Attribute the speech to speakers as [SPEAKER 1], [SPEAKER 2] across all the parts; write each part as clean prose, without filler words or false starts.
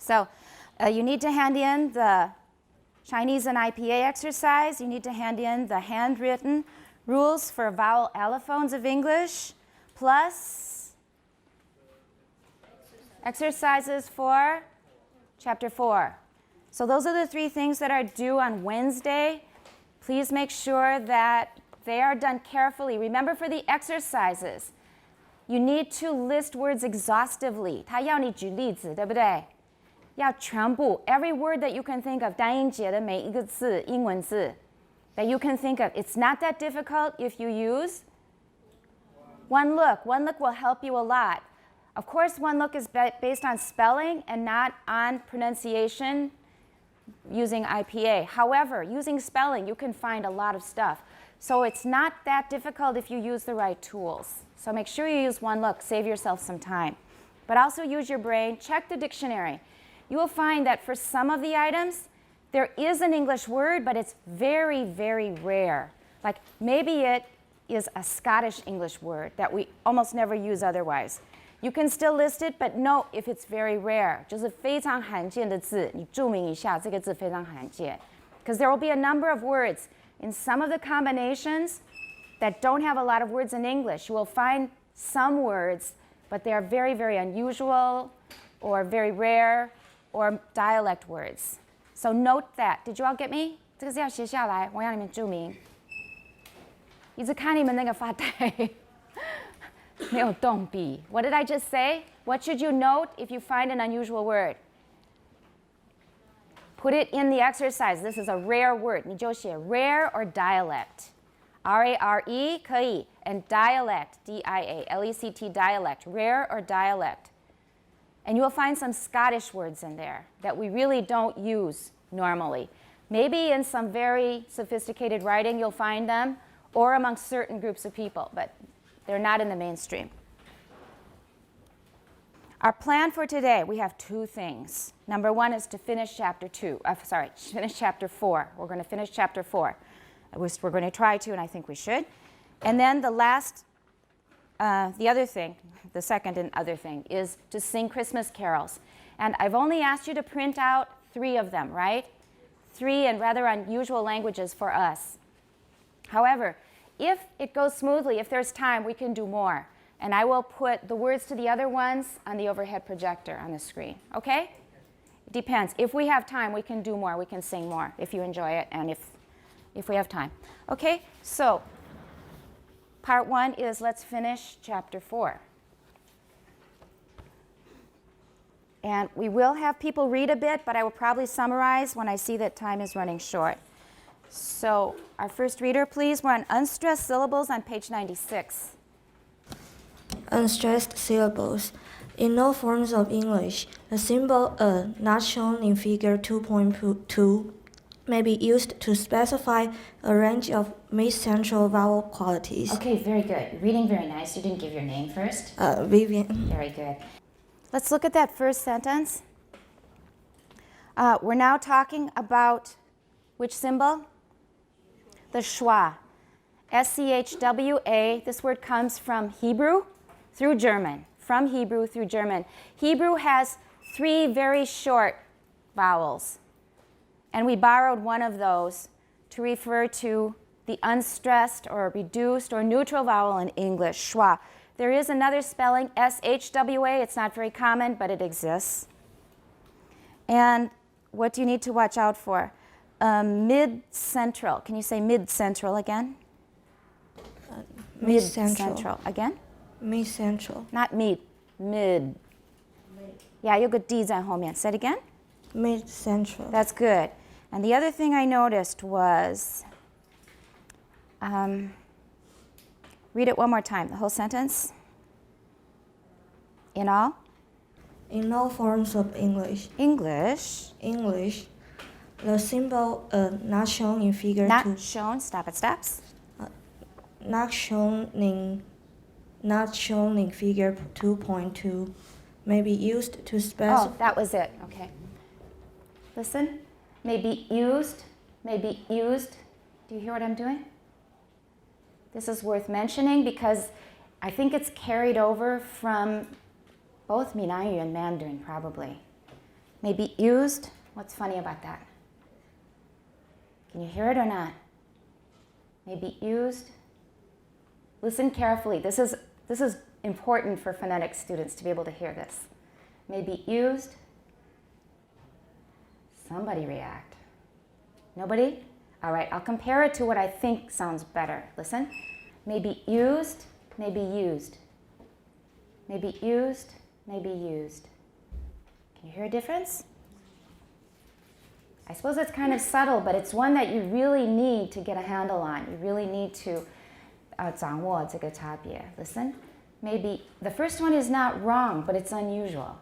[SPEAKER 1] So you need to hand in the Chinese and IPA exercise. You need to hand in the handwritten rules for vowel allophones of English, plus exercises for Chapter 4. So those are the 3 things that are due on Wednesday. Please make sure that they are done carefully. Remember, for the exercises, you need to list words exhaustively. 它要你举例子，对不对？要全部 every word that you can think of 单音节的每一个字英文字 that you can think of. It's not that difficult if you use one look. One look will help you a lot. Of course, one look is based on spelling and not on pronunciation using IPA. However, using spelling, you can find a lot of stuff. So it's not that difficult if you use the right tools. So make sure you use one look. Save yourself some time. But also use your brain. Check the dictionary. You will find that for some of the items, there is an English word, but it's very, very rare. Like maybe it is a Scottish English word that we almost never use otherwise. You can still list it, but note if it's very rare. 就是非常罕见的字，你注明一下这个字非常罕见。Because there will be a number of words in some of the combinations that don't have a lot of words in English. You will find some words, but they are very, very unusual or very rare or dialect words. So note that. Did you all get me? 这个是要写下来，我要你们注明。一直看你们那个发呆，没有动笔。What did I just say? What should you note if you find an unusual word? Put it in the exercise. This is a rare word. 你就写 rare or dialect. R-A-R-E 可以 and dialect, D-I-A-L-E-C-T, dialect, rare or dialect. And you will find some Scottish words in there that we really don't use normally. Maybe in some very sophisticated writing you'll find them, or among certain groups of people, but they're not in the mainstream. Our plan for today, we have 2 things. Number 1 is to finish finish Chapter 4. We're going to finish Chapter 4. We're going to try to, and I think we should. And then the last the other thing, the second and other thing, is to sing Christmas carols. And I've only asked you to print out 3 of them, right? 3 in rather unusual languages for us. However, if it goes smoothly, if there's time, we can do more. And I will put the words to the other ones on the overhead projector on the screen, okay? It depends. If we have time, we can do more. We can sing more if you enjoy it and if we have time. Okay, so part 1 is let's finish Chapter 4. And we will have people read a bit, but I will probably summarize when I see that time is running short. So our first reader, please. We're on unstressed syllables on page 96.
[SPEAKER 2] Unstressed syllables. In all forms of English, the symbol a, not shown in figure 2.2, may be used to specify a range of mid-central vowel qualities.
[SPEAKER 1] Okay, very good. You're reading very nice. You didn't give your name first.
[SPEAKER 2] Vivian.
[SPEAKER 1] Very good. Let's look at that first sentence. We're now talking about which symbol? The schwa. S-C-H-W-A. This word comes from Hebrew through German. From Hebrew through German. Hebrew has 3 very short vowels. And we borrowed one of those to refer to the unstressed or reduced or neutral vowel in English, schwa. There is another spelling, S-H-W-A. It's not very common, but it exists. And what do you need to watch out for? Mid-central. Can you say mid-central again?
[SPEAKER 2] Mid-central.
[SPEAKER 1] Again?
[SPEAKER 2] Mid-central.
[SPEAKER 1] Not mid. Mid. Yeah, 有个 D 在后面. Say it again?
[SPEAKER 2] Mid-central.
[SPEAKER 1] That's good. And the other thing I noticed was, read it one more time, the whole sentence. In all?
[SPEAKER 2] In all forms of English.
[SPEAKER 1] English.
[SPEAKER 2] English. The symbol not shown in figure 2.
[SPEAKER 1] Not shown. Stop. It stops.
[SPEAKER 2] Not shown in not shown in figure 2.2, may be used to specify.
[SPEAKER 1] Oh, that was it. Okay. Listen. May be used. May be used. Do you hear what I'm doing? This is worth mentioning because I think it's carried over from both Minaiyu and Mandarin, probably. May be used. What's funny about that? Can you hear it or not? May be used. Listen carefully. This is important for phonetic students to be able to hear this. May be used. Somebody react. Nobody? All right, I'll compare it to what I think sounds better. Listen. May be used, may be used. May be used, may be used. Can you hear a difference? I suppose it's kind of subtle, but it's one that you really need to get a handle on. You really need to 掌握这个差别. Listen. Maybe the first one is not wrong, but it's unusual.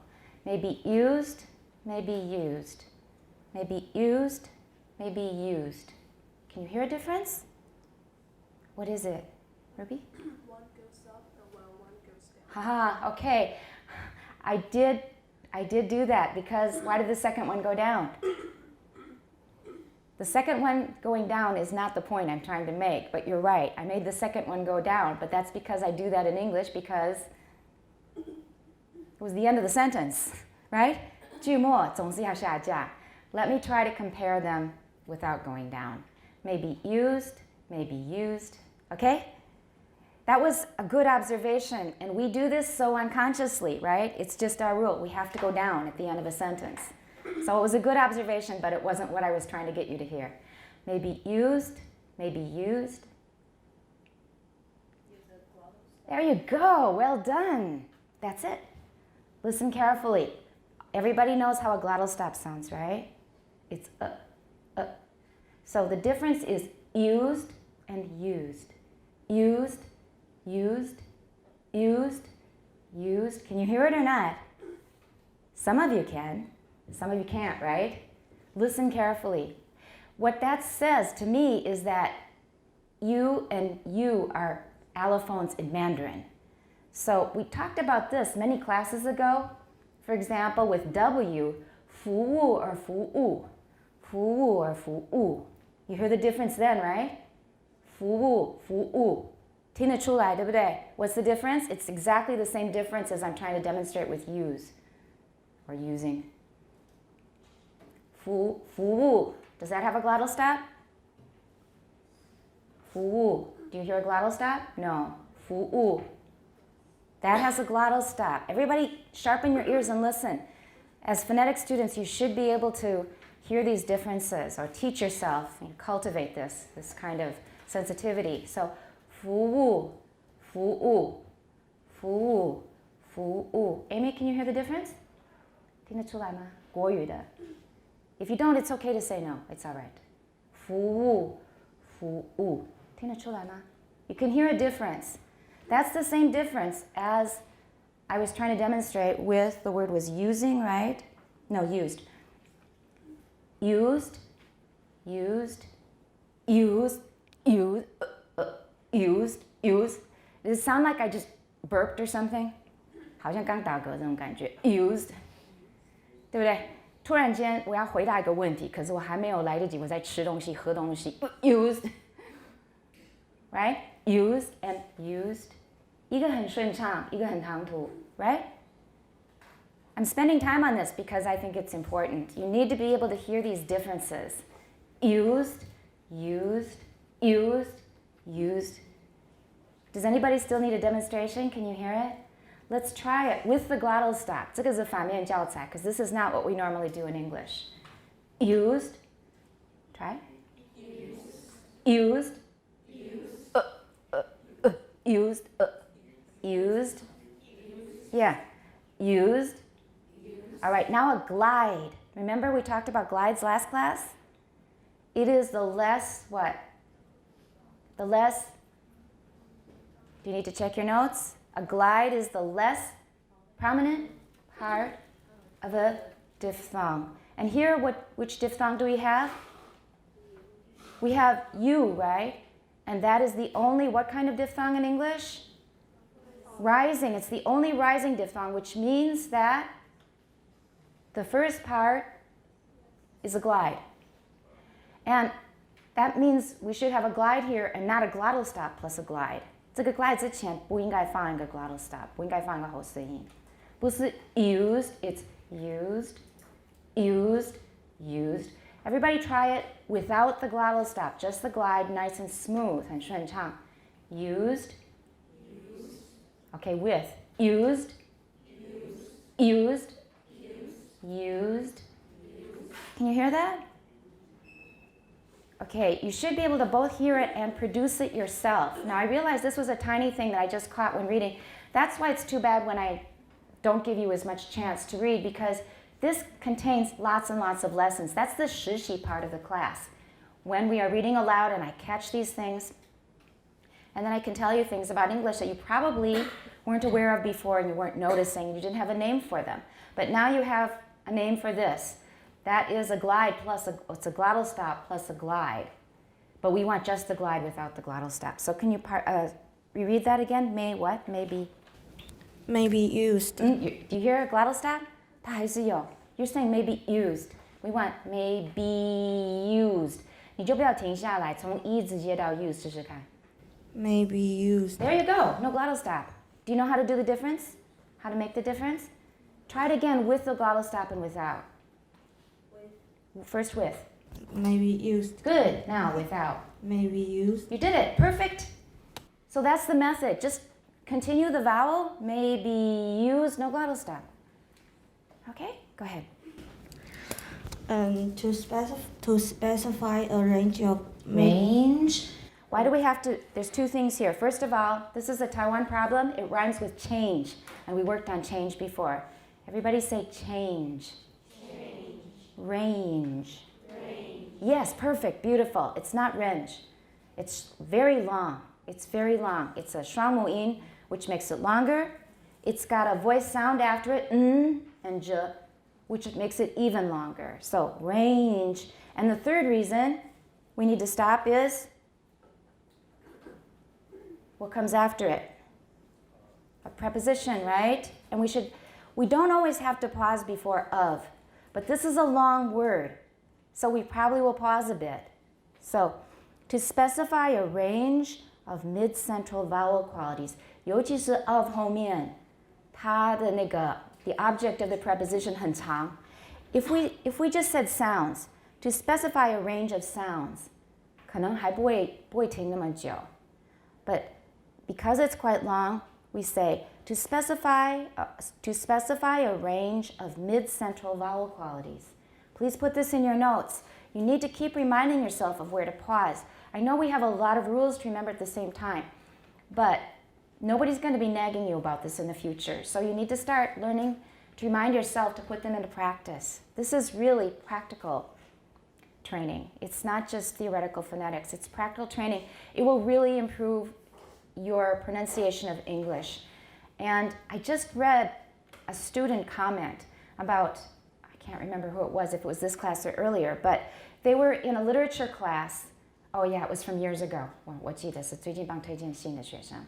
[SPEAKER 1] May be used, may be used. May be used, may be used. Can you hear a difference? What is it? Ruby?
[SPEAKER 3] One goes up and one goes down.
[SPEAKER 1] Haha, okay. I did do that because why did the second one go down? The second one going down is not the point I'm trying to make, but you're right. I made the second one go down, but that's because I do that in English because it was the end of the sentence, right? 句末总是要下架. Let me try to compare them without going down. May be used, may be used, okay? That was a good observation, and we do this so unconsciously, right? It's just our rule. We have to go down at the end of a sentence. So it was a good observation, but it wasn't what I was trying to get you to hear. May be used, may be used. There you go, well done. That's it. Listen carefully. Everybody knows how a glottal stop sounds, right? It's So the difference is used and used. Used, used, used, used. Can you hear it or not? Some of you can. Some of you can't, right? Listen carefully. What that says to me is that you and you are allophones in Mandarin. So we talked about this many classes ago. For example, with W, 服务 or 服务, 服务 or 服务. You hear the difference then, right? 服务, 服务. 听得出来, 对不对? What's the difference? It's exactly the same difference as I'm trying to demonstrate with use or using. 服务. Does that have a glottal stop? 服务. Do you hear a glottal stop? No. 服务. That has a glottal stop. Everybody sharpen your ears and listen. As phonetic students, you should be able to hear these differences or teach yourself and cultivate this kind of sensitivity. So, 服务, 服务, 服务, 服务. Amy, can you hear the difference? 听得出来吗? 国语的. If you don't, it's okay to say no. It's all right. 服务, 服务. 听得出来吗? You can hear a difference. That's the same difference as I was trying to demonstrate with the word was using, right? No, used. Used, used, used, used, used, used. Does it sound like I just burped or something? 好像刚打嗝这种感觉. Used. 对不对？突然间我要回答一个问题，可是我还没有来得及，我在吃东西、喝东西。Used. Right? Used and used. 一个很顺畅，一个很唐突。Right? I'm spending time on this because I think it's important. You need to be able to hear these differences. Used, used, used, used. Does anybody still need a demonstration? Can you hear it? Let's try it with the glottal stop. 这个是反面教材 because this is not what we normally do in English. Used. Try. Used. Used. Used. Used. Yeah. Used. All right, now a glide. Remember we talked about glides last class? It is the less what? The less, do you need to check your notes? A glide is the less prominent part of a diphthong. And here, which diphthong do we have? We have U, right? And that is the only, what kind of diphthong in English? Rising, it's the only rising diphthong, which means that the first part is a glide. And that means we should have a glide here and not a glottal stop plus a glide. 这个 glide 之前不应该放一个 glottal stop, 不应该放一个喉舌音。不是 used, it's used, used, used. Everybody try it without the glottal stop, just the glide, nice and smooth, 很顺畅. Used. Okay, with. Used. Used. Used. Can you hear that? Okay, you should be able to both hear it and produce it yourself. Now, I realize this was a tiny thing that I just caught when reading. That's why it's too bad when I don't give you as much chance to read, because this contains lots and lots of lessons. That's the 实习 part of the class. When we are reading aloud and I catch these things, and then I can tell you things about English that you probably weren't aware of before and you weren't noticing, you didn't have a name for them. But now you have a name for this. That is a glide plus it's a glottal stop plus a glide. But we want just the glide without the glottal stop. So can you reread that again? May what? Maybe.
[SPEAKER 2] May be used.
[SPEAKER 1] Do you hear a glottal stop? 它还是有. You're saying may be used. We want may be used. 你就不要停下来，从 e 直接到 use 试试看。
[SPEAKER 2] May be used.
[SPEAKER 1] There you go. No glottal stop. Do you know how to do the difference? How to make the difference? Try it again with the glottal stop and without. First with.
[SPEAKER 2] May be used.
[SPEAKER 1] Good. Now without.
[SPEAKER 2] May be used.
[SPEAKER 1] You did it. Perfect. So that's the method. Just continue the vowel. May be used. No glottal stop. Okay? Go ahead.
[SPEAKER 2] To specify a range of
[SPEAKER 1] Range. Why do we have to? There's two things here. First of all, this is a Taiwan problem. It rhymes with change. And we worked on change before. Everybody say change. Range. Yes, perfect, beautiful. It's not range. It's very long. It's very long. It's a Schwa mu'in, which makes it longer. It's got a voice sound after it, n and j, which makes it even longer. So range. And the third reason we need to stop is what comes after it? A preposition, right? And we don't always have to pause before of. But this is a long word, so we probably will pause a bit. So, to specify a range of mid-central vowel qualities, 尤其是 of 后面，它的那个 the object of the preposition 很长. If we just said sounds, to specify a range of sounds, 可能还不会停那么久. But because it's quite long, we say to specify a range of mid-central vowel qualities. Please put this in your notes. You need to keep reminding yourself of where to pause. I know we have a lot of rules to remember at the same time, but nobody's going to be nagging you about this in the future. So you need to start learning to remind yourself to put them into practice. This is really practical training. It's not just theoretical phonetics. It's practical training. It will really improve your pronunciation of English. And I just read a student comment about, I can't remember who it was, if it was this class or earlier, but they were in a literature class. Oh yeah, it was from years ago. 我记得是最近帮推荐新的学生.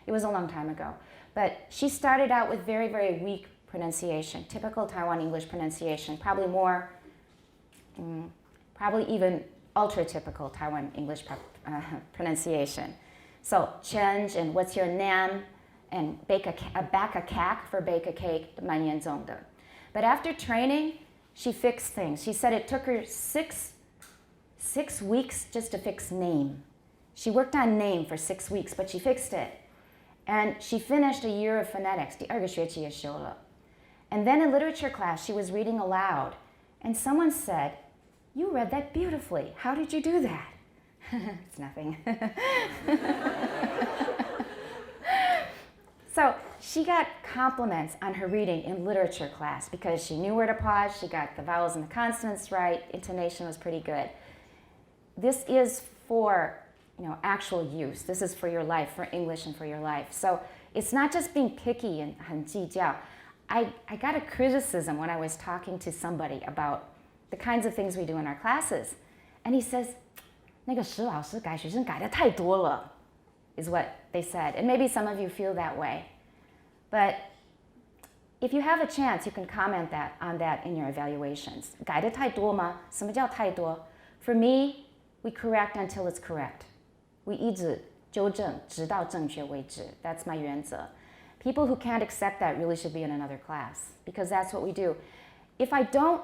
[SPEAKER 1] It was a long time ago. But she started out with very, very weak pronunciation, typical Taiwan English pronunciation, probably more, probably even ultra-typical Taiwan English pronunciation. So, change and what's your name, and bake a cake for bake a cake, 蛮严重的. But after training, she fixed things. She said it took her six weeks just to fix name. She worked on name for 6 weeks, but she fixed it. And she finished a year of phonetics. 第二个学期也修了. And then in literature class, she was reading aloud. And someone said, "You read that beautifully. How did you do that?" It's nothing. So she got compliments on her reading in literature class because she knew where to pause, she got the vowels and the consonants right, intonation was pretty good. This is for actual use. This is for your life, for English and for your life. So it's not just being picky and 很计较. I got a criticism when I was talking to somebody about the kinds of things we do in our classes. And he says, 那个石老师改学生改得太多了, is what they said. And maybe some of you feel that way. But if you have a chance, you can comment on that in your evaluations. 改得太多吗？什么叫太多？ For me, we correct until it's correct. We 一直纠正直到正确为止. That's my 原则. People who can't accept that really should be in another class because that's what we do. If I don't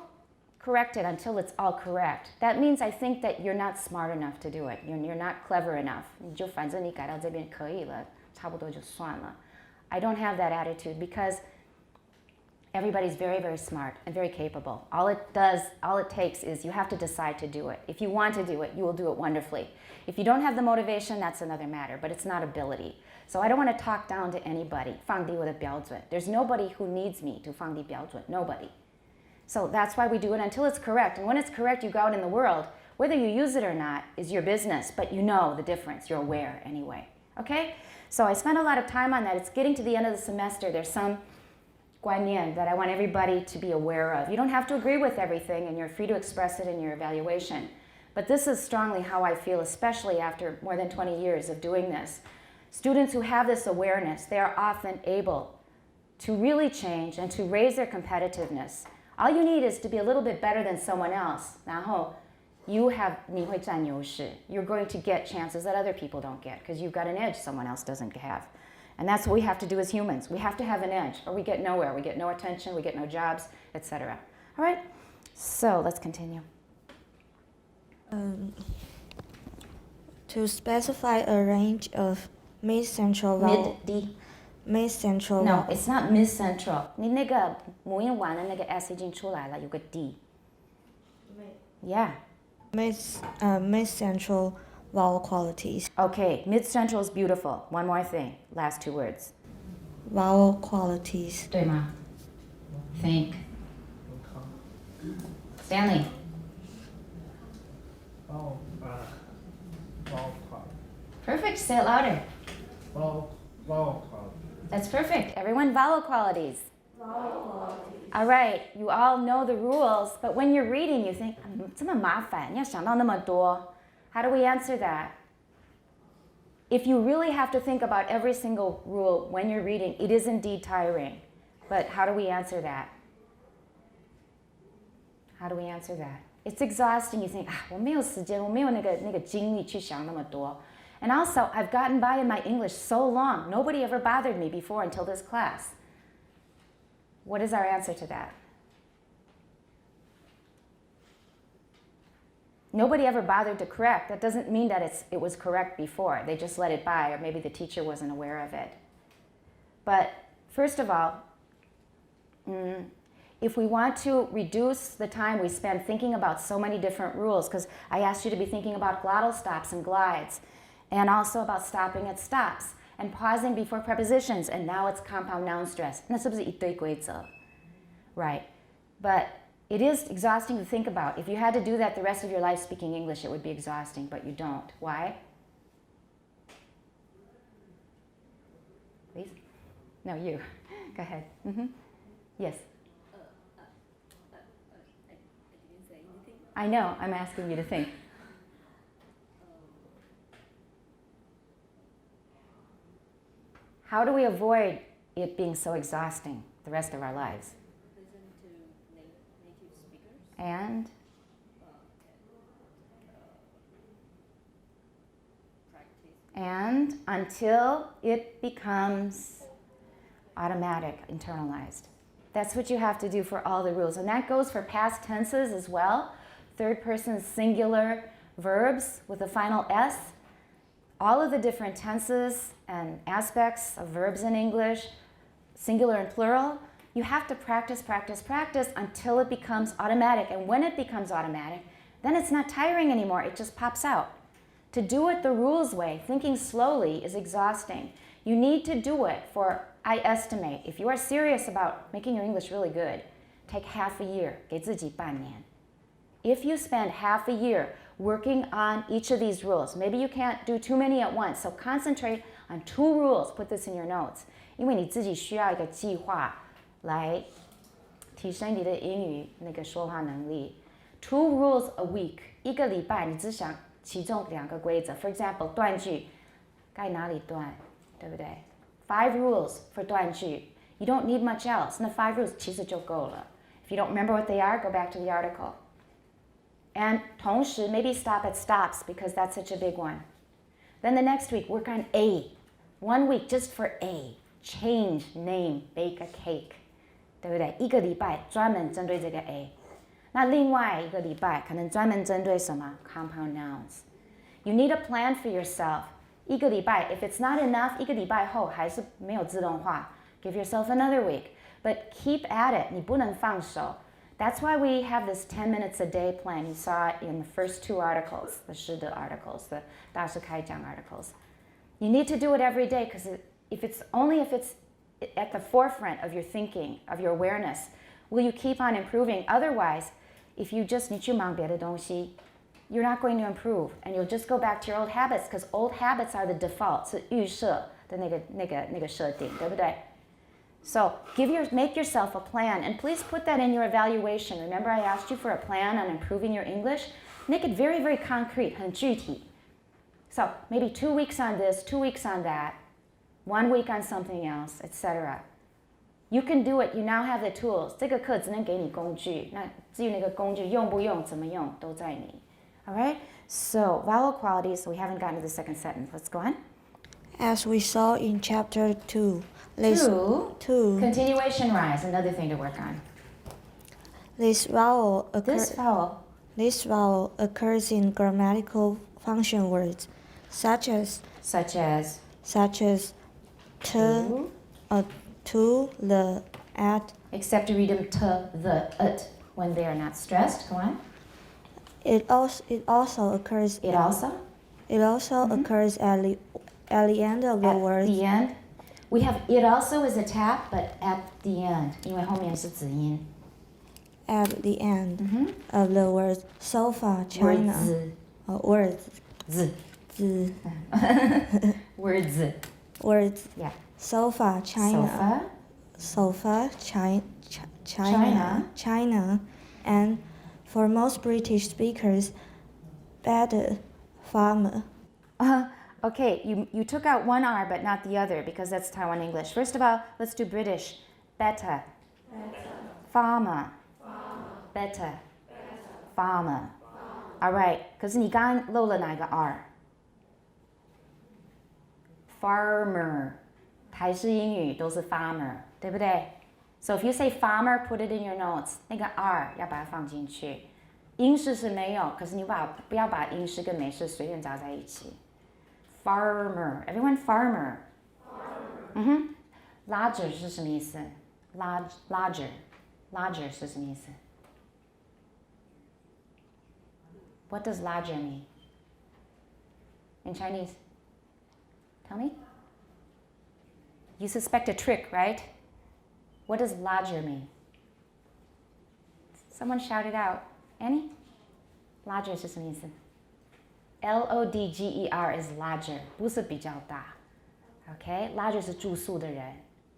[SPEAKER 1] correct it until it's all correct, that means I think that you're not smart enough to do it. You're not clever enough. 你就反正你改到这边可以了，差不多就算了. I don't have that attitude because everybody's very, very smart and very capable. All it takes is you have to decide to do it. If you want to do it, you will do it wonderfully. If you don't have the motivation, that's another matter, but it's not ability. So I don't want to talk down to anybody. 放低我的标准. There's nobody who needs me to 放低标准. Nobody. So that's why we do it until it's correct. And when it's correct, you go out in the world. Whether you use it or not is your business, but you know the difference. You're aware anyway. Okay? So I spent a lot of time on that. It's getting to the end of the semester. There's some 观念 that I want everybody to be aware of. You don't have to agree with everything, and you're free to express it in your evaluation. But this is strongly how I feel, especially after more than 20 years of doing this. Students who have this awareness, they are often able to really change and to raise their competitiveness. All you need is to be a little bit better than someone else. 然后 你会占优势. You're going to get chances that other people don't get because you've got an edge someone else doesn't have. And that's what we have to do as humans. We have to have an edge or we get nowhere. We get no attention, we get no jobs, etc. All right? So let's continue.
[SPEAKER 2] To specify a range of mid-central vowel.
[SPEAKER 1] Mid-D.
[SPEAKER 2] Mid-central
[SPEAKER 1] No,
[SPEAKER 2] vowel.
[SPEAKER 1] it's not mid-central. 你那个母音完了那个 S 已经出来了，有个 D. Yeah.
[SPEAKER 2] Mid-central vowel qualities.
[SPEAKER 1] Okay, mid-central is beautiful. One more thing. Last two words.
[SPEAKER 2] Vowel qualities.
[SPEAKER 1] 对吗? Think. Stanley.
[SPEAKER 4] Vowel quality.
[SPEAKER 1] Perfect. Say it louder.
[SPEAKER 4] Vowel quality.
[SPEAKER 1] That's perfect. Everyone, vowel qualities. All right, you all know the rules, but when you're reading, you think, 这么麻烦，要想到那么多. How do we answer that? If you really have to think about every single rule when you're reading, it is indeed tiring. But how do we answer that? How do we answer that? It's exhausting. You think, 我没有时间，我没有那个精力去想那么多. And also, I've gotten by in my English so long. Nobody ever bothered me before until this class. What is our answer to that? Nobody ever bothered to correct. That doesn't mean that it was correct before. They just let it by, or maybe the teacher wasn't aware of it. But first of all, if we want to reduce the time we spend thinking about so many different rules, because I asked you to be thinking about glottal stops and glides, and also about stopping at stops, and pausing before prepositions, and now it's compound noun stress. 那是不是一堆规则? Right. But it is exhausting to think about. If you had to do that the rest of your life speaking English, it would be exhausting, but you don't. Why? Please? No, you. Go ahead. Yes.
[SPEAKER 3] I didn't say anything.
[SPEAKER 1] I know. I'm asking you to think. How do we avoid it being so exhausting the rest of our lives?
[SPEAKER 3] Listen to native speakers.
[SPEAKER 1] And
[SPEAKER 3] Practice.
[SPEAKER 1] and until it becomes automatic, internalized. That's what you have to do for all the rules. And that goes for past tenses as well. Third person singular verbs with the final S. All of the different tenses and aspects of verbs in English, singular and plural, you have to practice, practice, practice until it becomes automatic. And when it becomes automatic, then it's not tiring anymore. It just pops out. To do it the rules way, thinking slowly, is exhausting. You need to do it for, I estimate, if you are serious about making your English really good, take half a year. 给自己半年. If you spend half a year working on each of these rules, maybe you can't do too many at once, so concentrate on 2 rules. Put this in your notes. 因为你自己需要一个计划来提升你的英语那个说话能力. 2 rules a week. 一个礼拜你只想其中2个规则. For example, 断句该哪里断，对不对? 5 rules for 断句. You don't need much else. 那 5 rules 其实就够了. If you don't remember what they are, go back to the article. And 同时 maybe stop at stops because that's such a big one. Then the next week, work on A. 1 week just for A. Change name, bake a cake. 对不对？一个礼拜专门针对这个 A. 那另外一个礼拜可能专门针对什么 compound nouns. You need a plan for yourself. 一个礼拜 if it's not enough, 一个礼拜后还是没有自动化. Give yourself another week. But keep at it. 你不能放手. That's why we have this 10 minutes a day plan. You saw it in the first 2 articles, the 师的 articles, the 大师开讲 articles. You need to do it every day because if it's at the forefront of your thinking, of your awareness, will you keep on improving? Otherwise, if you just 你去忙别的东西, you're not going to improve and you'll just go back to your old habits because old habits are the default. 是预设的那个设定，对不对? So make yourself a plan and please put that in your evaluation. Remember I asked you for a plan on improving your English? Make it very, very concrete, 很具体. So maybe 2 weeks on this, 2 weeks on that, 1 week on something else, etc. You can do it. You now have the tools. 这个课只能给你工具，那至于那个工具用不用、怎么用都在你. All right? So vowel qualities. We haven't gotten to the second sentence. Let's go on.
[SPEAKER 2] As we saw in chapter 2,
[SPEAKER 1] Continuation rise. Another thing to work on.
[SPEAKER 2] This vowel
[SPEAKER 1] This vowel
[SPEAKER 2] occurs in grammatical function words, such as
[SPEAKER 1] to,
[SPEAKER 2] the, at.
[SPEAKER 1] Except to read them to, the, it when they are not stressed. Go on.
[SPEAKER 2] It also occurs.
[SPEAKER 1] It also
[SPEAKER 2] Occurs at the end of the word.
[SPEAKER 1] At the end. We have it also is a tap, but at the end. 因为后面是子音.
[SPEAKER 2] At the end of the word sofa, China. Words.
[SPEAKER 1] Z. Words.
[SPEAKER 2] Words.
[SPEAKER 1] Yeah.
[SPEAKER 2] Sofa, China. Sofa, China. And for most British speakers, bed, farmer.
[SPEAKER 1] Okay, you took out one R but not the other because that's Taiwan English. First of all, let's do British. Better. Farmer. Better. Farmer. All right, 可是你刚刚漏了哪个 R? Farmer. 台式英语都是 farmer, 对不对? So if you say farmer, put it in your notes. 那个 R 要把它放进去。英式是没有，可是你不要把英式跟美式随便加在一起。Farmer, everyone farmer. Larger 是什么意思? Larger 是什么意思? What does larger mean? In Chinese? Tell me. You suspect a trick, right? What does larger mean? Someone shout it out. Annie? Larger 是什么意思? Lodger is larger, 不是比较大. Okay? Larger 是住宿的人.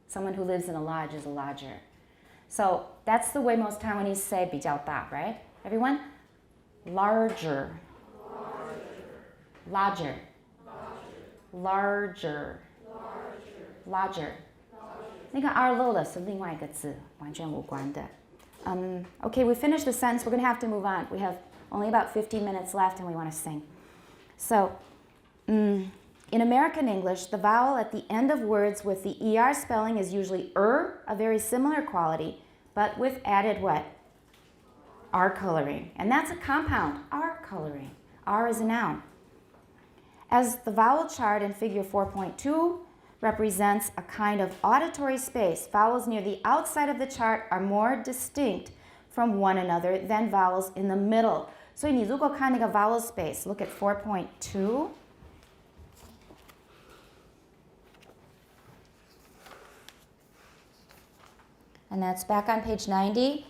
[SPEAKER 1] Someone who lives in a lodge is a lodger. So that's the way most Taiwanese say 比较大, right? Everyone? Larger. Larger.那个 R 漏了是另外一个字，完全无关的. Okay, we finished the sentence. We're going to have to move on. We have only about 15 minutes left and we want to sing. So, in American English, the vowel at the end of words with the ER spelling is usually a very similar quality, but with added what? R coloring. And that's a compound, R coloring. R is a noun. As the vowel chart in figure 4.2 represents a kind of auditory space, vowels near the outside of the chart are more distinct from one another than vowels in the middle. 所以你如果看那个 vowel space, look at 4.2. And that's back on page 90.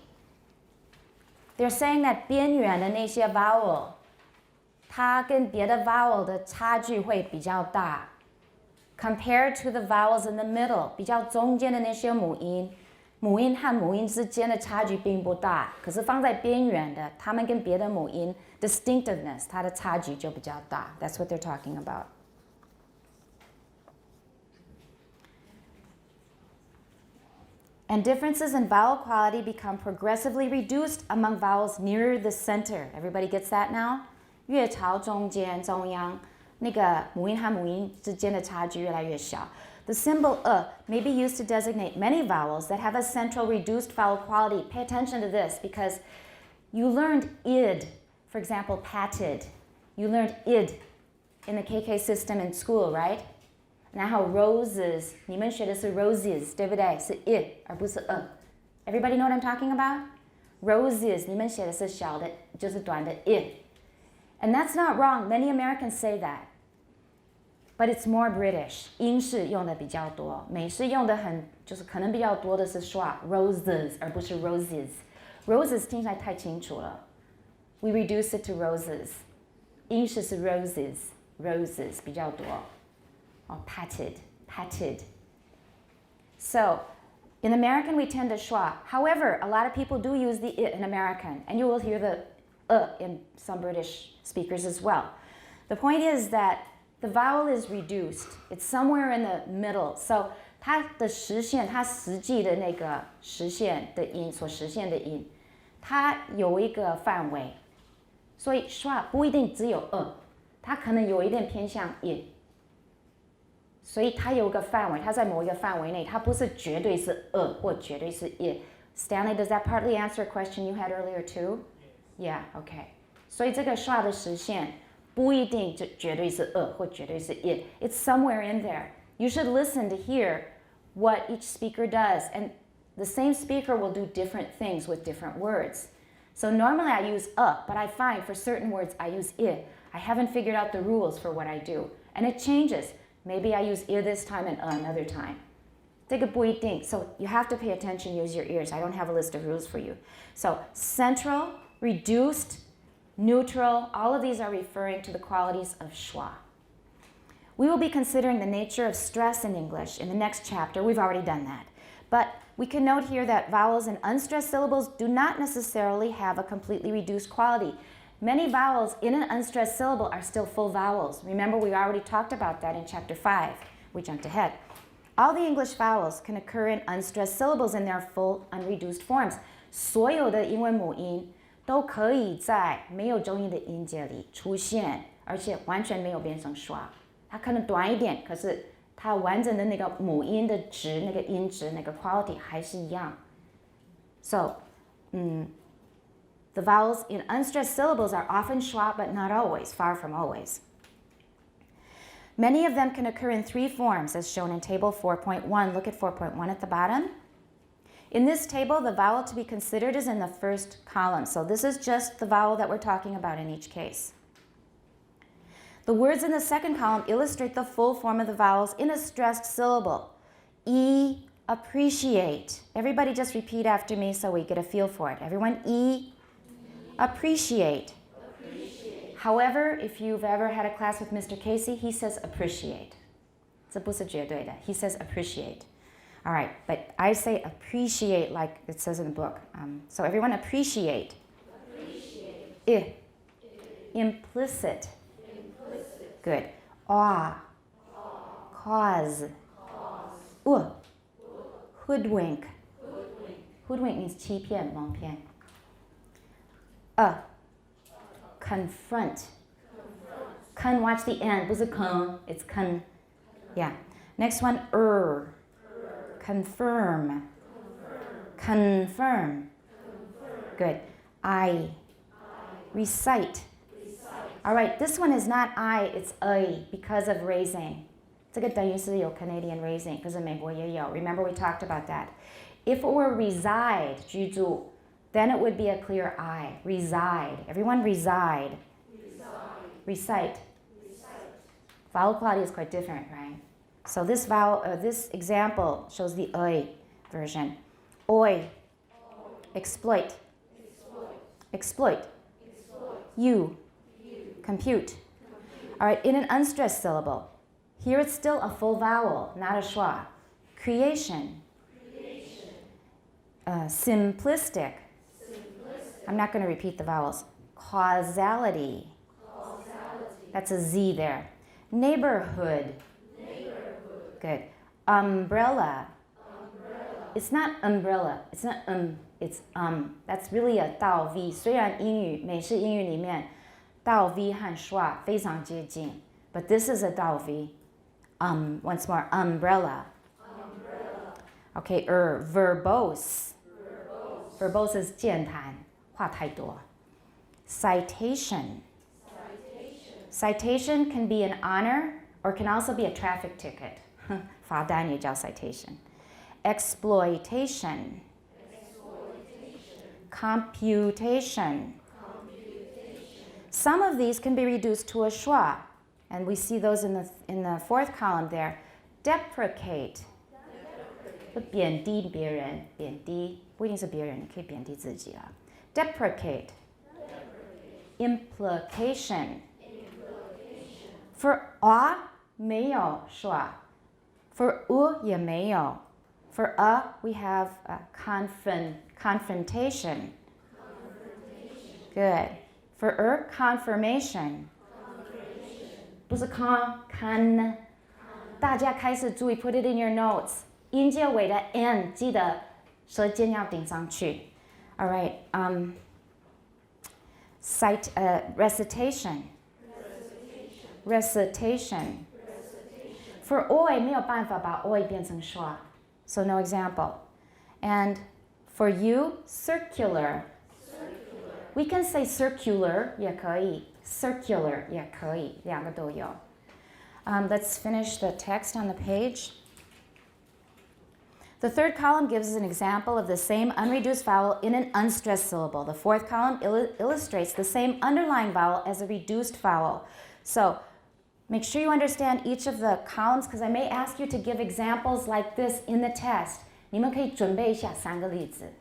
[SPEAKER 1] They're saying that 边缘的那些 vowel, 它跟别的 vowel 的差距会比较大 compared to the vowels in the middle, 比较中间的那些母音和母音之间的差距并不大，可是放在边缘的，它们跟别的母音 distinctiveness, 它的差距就比较大. That's what they're talking about. And differences in vowel quality become progressively reduced among vowels nearer the center. Everybody gets that now? 越朝中间中央那个母音和母音之间的差距越来越小. The symbol may be used to designate many vowels that have a central reduced vowel quality. Pay attention to this because you learned id, for example, patted. You learned id in the KK system in school, right? 然后 roses, 你们学的是 roses, 对不对？是 id 而不是 Everybody know what I'm talking about? Roses, 你们写的是小的，就是短的 id. And that's not wrong. Many Americans say that. But it's more British. 英式用的比较多，美式用的就是可能比较多的是 schwa, roses 而不是 roses. Roses 听起来太清楚了。We reduce it to roses. 英式是 roses, roses 比较多。Patted, patted. So, in American we tend to schwa. However, a lot of people do use the I in American, and you will hear the in some British speakers as well. The point is that the vowel is reduced. It's somewhere in the middle. So, 它的实现，它实际的那个实现的音，所实现的音，它有一个范围。所以 schwa 不一定只有它可能有一点偏向 I。所以它有个范围，它在某一个范围内，它不是绝对是或绝对是 I。Stanley, does that partly answer a question you had earlier too? Yeah, okay. 所以这个 schwa 的实现不一定就绝对是或绝对是 I。It's somewhere in there. You should listen to hear what each speaker does, and the same speaker will do different things with different words. So normally I use but I find for certain words I use I. I haven't figured out the rules for what I do, and it changes. Maybe I use I this time and another time. 这个不一定. So you have to pay attention, use your ears. I don't have a list of rules for you. So central, reduced, neutral, all of these are referring to the qualities of schwa. We will be considering the nature of stress in English in the next chapter. We've already done that. But we can note here that vowels in unstressed syllables do not necessarily have a completely reduced quality. Many vowels in an unstressed syllable are still full vowels. Remember, we already talked about that in chapter 5. We jumped ahead. All the English vowels can occur in unstressed syllables in their full unreduced forms. 所有的英文母音都可以在没有重音的音节里出现，而且完全没有变成schwa。它可能短一点，可是它完整的那个母音的值、那个音值、那个 quality 还是一样。So, the vowels in unstressed syllables are often schwa, but not always, far from always. Many of them can occur in 3 forms, as shown in table 4.1. Look at 4.1 at the bottom. In this table, the vowel to be considered is in the first column. So this is just the vowel that we're talking about in each case. The words in the second column illustrate the full form of the vowels in a stressed syllable. Appreciate. Everybody just repeat after me so we get a feel for it. Everyone, appreciate. However, if you've ever had a class with Mr. Casey, he says appreciate. 这不是绝对的. He says appreciate. All right, but I say appreciate like it says in the book. So everyone appreciate. Implicit. Good. Cause. Hoodwink. Hoodwink means 欺骗,蒙骗. Confront. Con, watch the end. 不是 con, it's con. Yeah. Next one, Confirm. Confirm. Good. Recite. All right, this one is not it's a because of raising. 这个等于是有 Canadian raising, 可是美国也有. Remember we talked about that. If it were reside, 居住, then it would be a clear I. Reside. Everyone reside. Recite. Vowel quality is quite different, right? So this this example shows the I version. Oi. Exploit. Exploit. You. Compute. All right, in an unstressed syllable, here it's still a full vowel, not a schwa. Creation. Simplistic. I'm not going to repeat the vowels. Causality. That's a Z there. Neighborhood. Good. Umbrella. It's not umbrella. It's not It's That's really a 到 V. 虽然美式英语里面到 V 和 Schwa 非常接近 but this is a 到 V. Once more, umbrella. Okay, verbose. Verbose is 健谈，话太多。Citation. Citation can be an honor or can also be a traffic ticket. 罚单也叫 citation. Exploitation. Computation. Some of these can be reduced to a schwa, and we see those in the fourth column there. Deprecate. 贬低别人，贬低不一定是别人，可以贬低自己啊。Deprecate. Implication. For a 没有 schwa. For u 也没有。For a we have confrontation. Good. For confirmation. 不是 con 大家开始注意 put it in your notes. 音节尾的 n 记得舌尖要顶上去。All right. Recitation. Recitation. For oi 没有办法把 oi 变成 schwa. So no example. And for you, circular. We can say circular 也可以 circular 也可以两个都有。Let's finish the text on the page. The third column gives us an example of the same unreduced vowel in an unstressed syllable. The fourth column illustrates the same underlying vowel as a reduced vowel. So make sure you understand each of the columns because I may ask you to give examples like this in the test. 你们可以准备一下3个例子。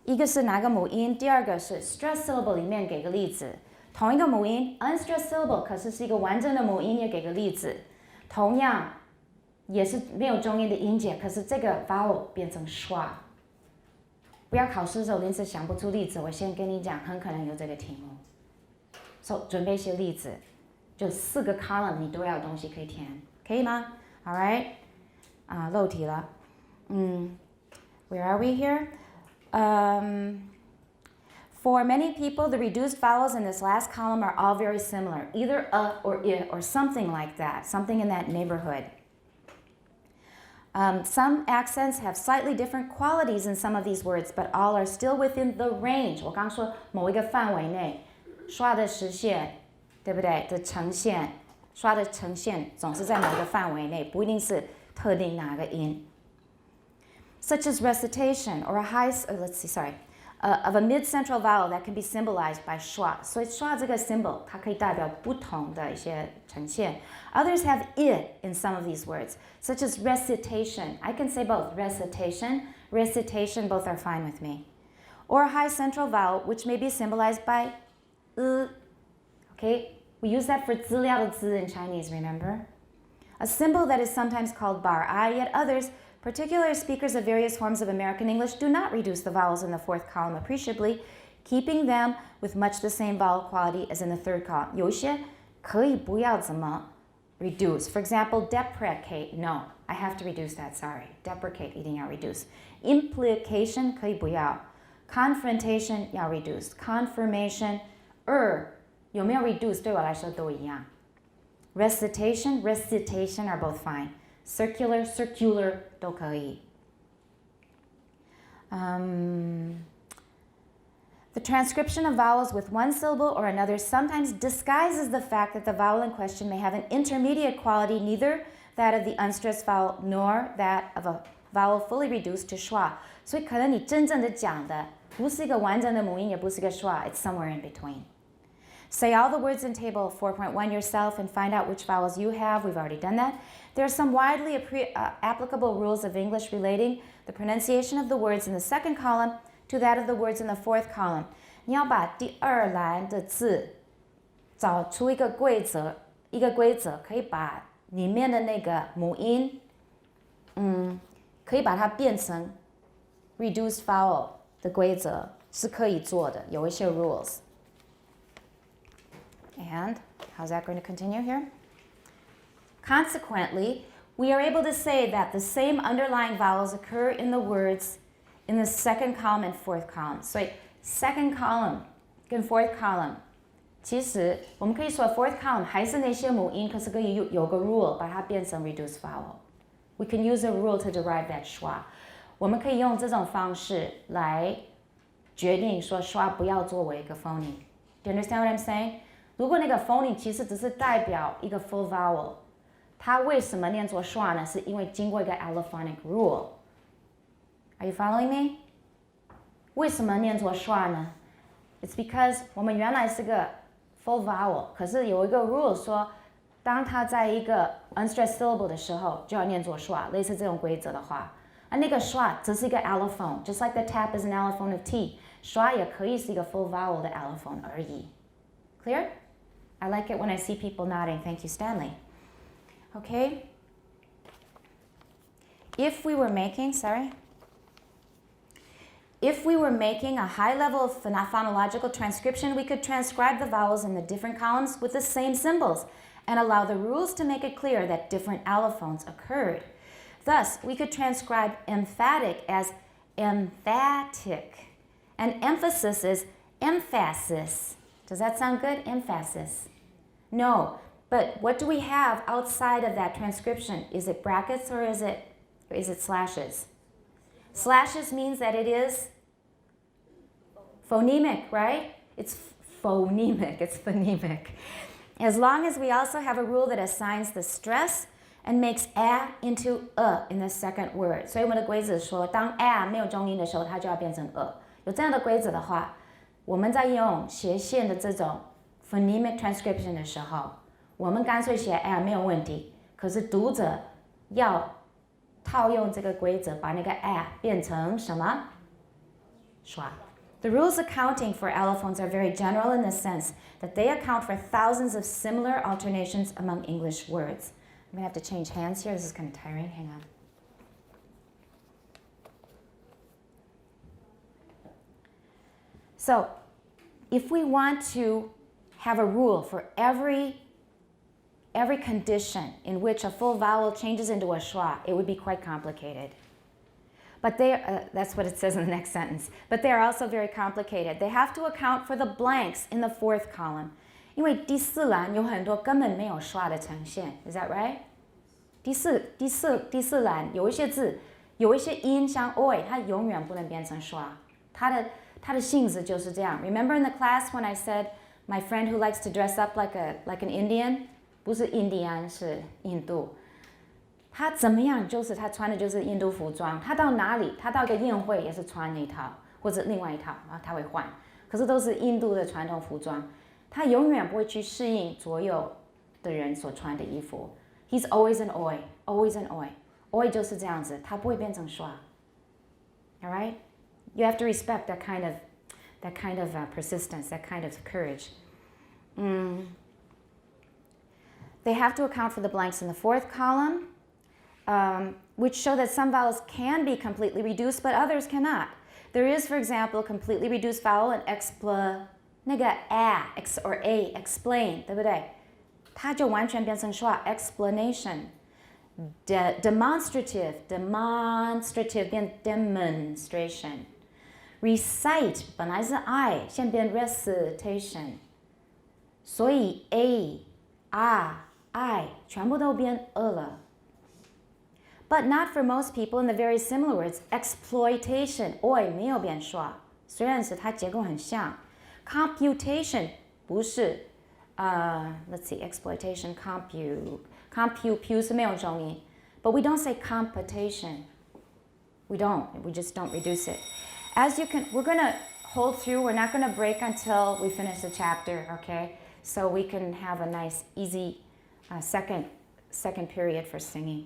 [SPEAKER 1] 一个是哪个母音，第二个是 stressed syllable 里面给个例子。同一个母音 unstressed syllable 可是一个完整的母音，也给个例子。同样也是没有中音的音节，可是这个 vowel 变成 schwa。不要考试的时候临时想不出例子，我先跟你讲，很可能有这个题目。So 准备一些例子，就4个 column 你都要有东西可以填，可以吗 ？All right， 漏题了。Where are we here? For many people, the reduced vowels in this last column are all very similar, either a or I or something like that, something in that neighborhood. Some accents have slightly different qualities in some of these words, but all are still within the range. 我刚说某一个范围内，刷的实现，对不对？的呈现，刷的呈现总是在某一个范围内，不一定是特定哪个音。Such as recitation or a of a mid-central vowel that can be symbolized by schwa. 所以 schwa 这个 symbol 它可以代表不同的一些呈现。Others have I in some of these words, such as recitation. I can say both recitation, both are fine with me. Or a high central vowel which may be symbolized by Okay, we use that for 资料的资 in Chinese, remember? A symbol that is sometimes called bar I, yet others, particularly speakers of various forms of American English, do not reduce the vowels in the fourth column appreciably, keeping them with much the same vowel quality as in the third column. 有一些可以不要怎么 reduce. For example, deprecate. No, I have to reduce that, sorry. Deprecate 一定要 reduce. Implication 可以不要. Confrontation 要 reduce. Confirmation 有没有 reduce 对我来说都一样. Recitation ， are both fine. Circular 都可以。The transcription of vowels with one syllable or another sometimes disguises the fact that the vowel in question may have an intermediate quality, neither that of the unstressed vowel nor that of a vowel fully reduced to schwa. 所以可能你真正的讲的不是一个完整的母音，也不是一个 schwa. It's somewhere in between. Say all the words in table 4.1 yourself and find out which vowels you have. We've already done that. There are some widely applicable rules of English relating the pronunciation of the words in the second column to that of the words in the fourth column. 你要把第二栏的字找出一个规则可以把里面的那个母音，可以把它变成 reduced vowel 的规则是可以做的，有一些 rules. And how's that going to continue here? Consequently, we are able to say that the same underlying vowels occur in the words in the second column and fourth column. 所以 second column 跟 fourth column 其实我们可以说 fourth column 还是那些母音，可是可以有个 rule 把它变成 reduced vowel. We can use a rule to derive that schwa. 我们可以用这种方式来决定说 schwa 不要作为一个 phoneme. Do you understand what I'm saying? 如果那个 phoneme 其实只是代表一个 full vowel, 它为什么念作 schwa 呢？是因为经过一个 allophonic rule. Are you following me? 为什么念作 schwa 呢？ It's because 我们原来是个 full vowel, 可是有一个 rule 说，当它在一个 unstressed syllable 的时候，就要念作 schwa， 类似这种规则的话，那个 schwa 只是一个 allophone, just like the tap is an allophone of T, schwa 也可以是一个 full vowel 的 allophone 而已。Clear? I like it when I see people nodding. Thank you, Stanley. Okay? If we were making a high level of phonological transcription, we could transcribe the vowels in the different columns with the same symbols and allow the rules to make it clear that different allophones occurred. Thus, we could transcribe emphatic as emphatic, and emphasis is emphasis. Does that sound good? Emphasis. No, but what do we have outside of that transcription? Is it brackets or is it slashes? Slashes means that it is phonemic, right? It's phonemic, it's phonemic. As long as we also have a rule that assigns the stress and makes a into a in the second word. 所以我们的规则说，当 a 没有重音的时候，它就要变成 a。有这样的规则的话，我们在用斜线的这种 phonemic transcription 的时候，我们干脆写 a 没有问题。可是读者要套用这个规则，把那个 a 变成什么？ schwa. The rules accounting for allophones are very general in the sense that they account for thousands of similar alternations among English words. I'm going to have to change hands here. This is kind of tiring. Hang on. So, if we want to have a rule for every condition in which a full vowel changes into a schwa, it would be quite complicated. But that's what it says in the next sentence. But they are also very complicated. They have to account for the blanks in the fourth column. 因为第四栏有很多根本没有schwa的呈现 Is that right? 第四栏有一些字，有一些音像 oi, 它永远不能变成schwa. 它的性质就是这样。Remember in the class when I said my friend who likes to dress up like an Indian? 不是印第安，是印度。他怎么样？就是他穿的就是印度服装。他到哪里？他到一个宴会也是穿那一套，或者另外一套，然后他会换。可是都是印度的传统服装，他永远不会去适应所有的人所穿的衣服。He's always an oi, always an oi. Oi 就是这样子，他不会变成schwa. All right? You have to respect that kind of persistence, that kind of courage. They have to account for the blanks in the fourth column. Which show that some vowels can be completely reduced, but others cannot. There is, for example, a completely reduced vowel in那个 a or a explain, 对不对？它就完全变成schwa explanation. Demonstrative 变 demonstration. Recite 本来是 I 现变 recitation. 所以 a, I 全部都变 了。But not for most people in the very similar words. Exploitation, oi 没有变schwa，虽然是它结构很像。Computation 不是，let's see, exploitation, compute 是没有重音。But we don't say computation. We just don't reduce it. As you can, we're gonna hold through. We're not gonna break until we finish the chapter, okay? So we can have a nice, easy second period for singing.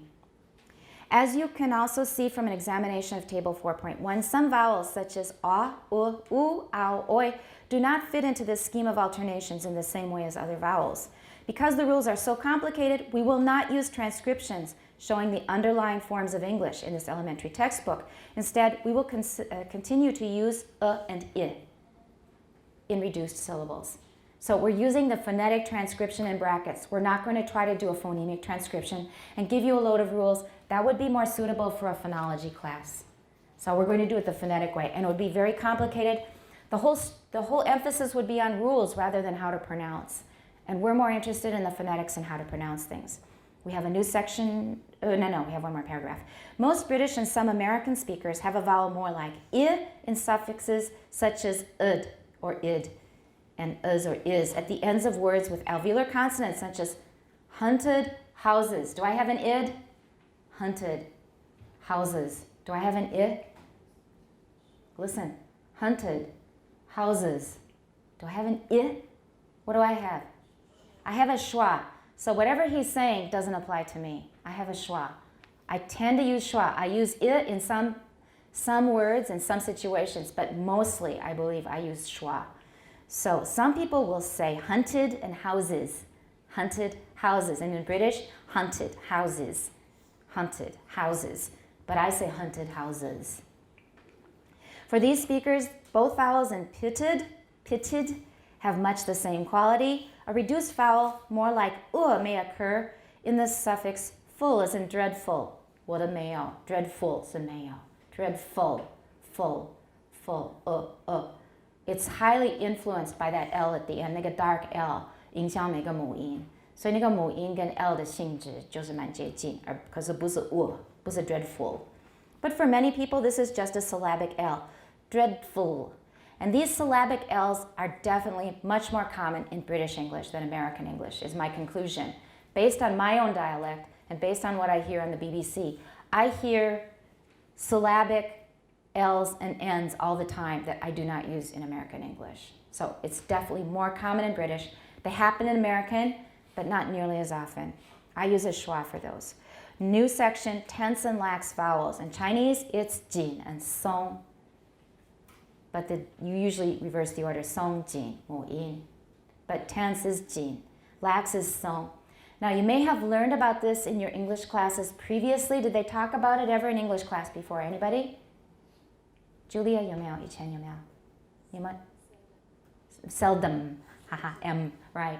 [SPEAKER 1] As you can also see from an examination of table 4.1, some vowels such as a, u, ao, oi do not fit into this scheme of alternations in the same way as other vowels. Because the rules are so complicated, we will not use transcriptions showing the underlying forms of English in this elementary textbook. Instead, we will continue to use and I in reduced syllables. So we're using the phonetic transcription in brackets. We're not going to try to do a phonemic transcription and give you a load of rules. That would be more suitable for a phonology class. So we're going to do it the phonetic way, and it would be very complicated. The whole emphasis would be on rules rather than how to pronounce. And we're more interested in the phonetics and how to pronounce things. We have a new section, we have one more paragraph. Most British and some American speakers have a vowel more like I in suffixes such as ud or id and us or is at the ends of words with alveolar consonants such as hunted houses. Do I have an id? Hunted houses. Do I have an I? Listen, hunted houses. Do I have an I? What do I have? I have a schwa. So whatever he's saying doesn't apply to me. I have a schwa. I tend to use schwa. I use it in some words and some situations, but mostly I believe I use schwa. So some people will say hunted and houses. Hunted houses. And in British, hunted houses. Hunted houses. But I say hunted houses. For these speakers, both vowels in pitted, have much the same quality. A reduced vowel, more like may occur in the suffix full, as in dreadful. 我的没有 dreadful 是没有 dreadful, full, It's highly influenced by that L at the end, 那个 dark L 影响每个母音，所以那个母音跟 L 的性质就是蛮接近，可是不是不是 dreadful. But for many people, this is just a syllabic L, dreadful. And these syllabic L's are definitely much more common in British English than American English, is my conclusion. Based on my own dialect and based on what I hear on the BBC, I hear syllabic L's and N's all the time that I do not use in American English. So it's definitely more common in British. They happen in American, but not nearly as often. I use a schwa for those. New section, tense and lax vowels. In Chinese, it's jin and song. But you usually reverse the order, song, jin, mu yin. But tense is jin, lax is song. Now you may have learned about this in your English classes previously. Did they talk about it ever in English class before? Anybody? Julia, 有没有？以前有没有？有没有？ Seldom, haha, M, right?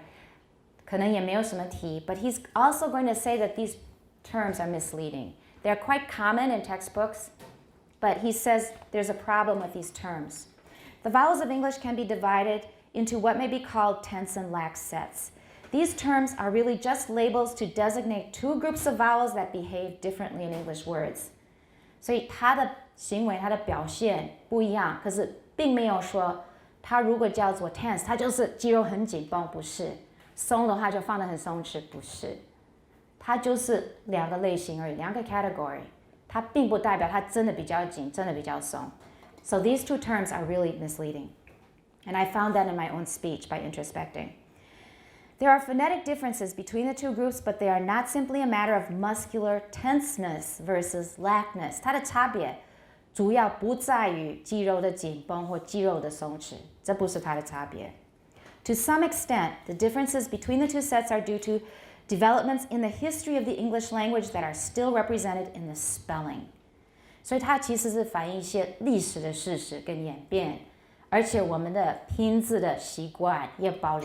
[SPEAKER 1] 可能也没有什么提, but he's also going to say that these terms are misleading. They're quite common in textbooks, but he says there's a problem with these terms. The vowels of English can be divided into what may be called tense and lax sets. These terms are really just labels to designate two groups of vowels that behave differently in English words. 所以它的行为，它的表现不一样，可是并没有说它如果叫做 tense， 它就是肌肉很紧绷，不是；松的话就放得很松弛，不是。它就是两个类型而已，两个 category。它并不代表它真的比较紧，真的比较松。So these two terms are really misleading. And I found that in my own speech by introspecting. There are phonetic differences between the two groups, but they are not simply a matter of muscular tenseness versus laxness. 它的差别主要不在于肌肉的紧绷或肌肉的松弛，这不是它的差别。To some extent, the differences between the two sets are due to developments in the history of the English language that are still represented in the spelling. 所以它其实是反映一些历史的事实跟演变，而且我们的拼字的习惯也保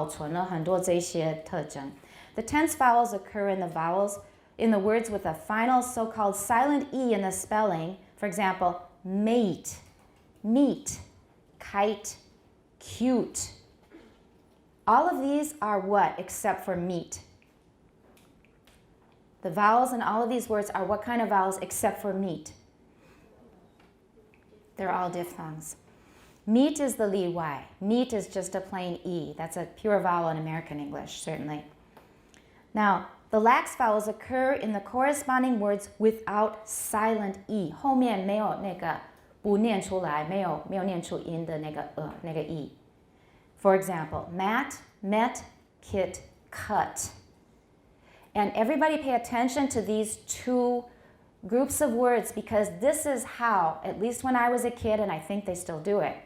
[SPEAKER 1] 存了很多这些特征。The tense vowels occur in the words with a final so-called silent E in the spelling. For example, mate, meat, kite, cute. All of these are what except for meat? The vowels in all of these words are what kind of vowels except for meat? They're all diphthongs. Meat is the lead Y. Meat is just a plain E. That's a pure vowel in American English, certainly. Now, the lax vowels occur in the corresponding words without silent E. 后面没有那个不念出来，没有念出音的那个 E. For example, mat, met, kit, cut. And everybody pay attention to these two groups of words because this is how, at least when I was a kid, and I think they still do it,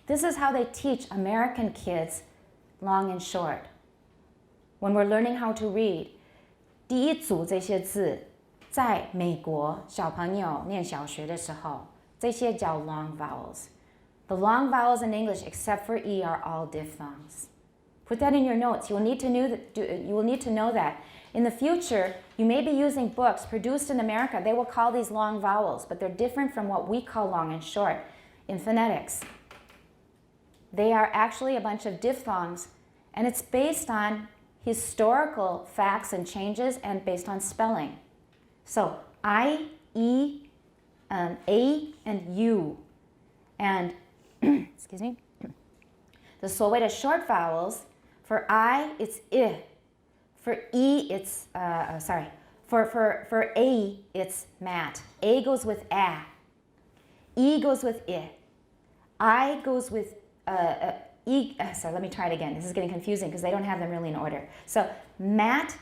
[SPEAKER 1] this is how they teach American kids long and short. When we're learning how to read, 第一组这些字，在美国小朋友念小学的时候，这些叫 long vowels. The long vowels in English, except for E, are all diphthongs. Put that in your notes. You will need to know that. In the future, you may be using books produced in America. They will call these long vowels, but they're different from what we call long and short in phonetics. They are actually a bunch of diphthongs, and it's based on historical facts and changes and based on spelling. So I, E, A, and U. And, excuse me, the 所谓的 short vowels, for I, it's I. For E, it's, for A, it's mat. A goes with A. E goes with I goes with let me try it again. This is getting confusing because they don't have them really in order. So mat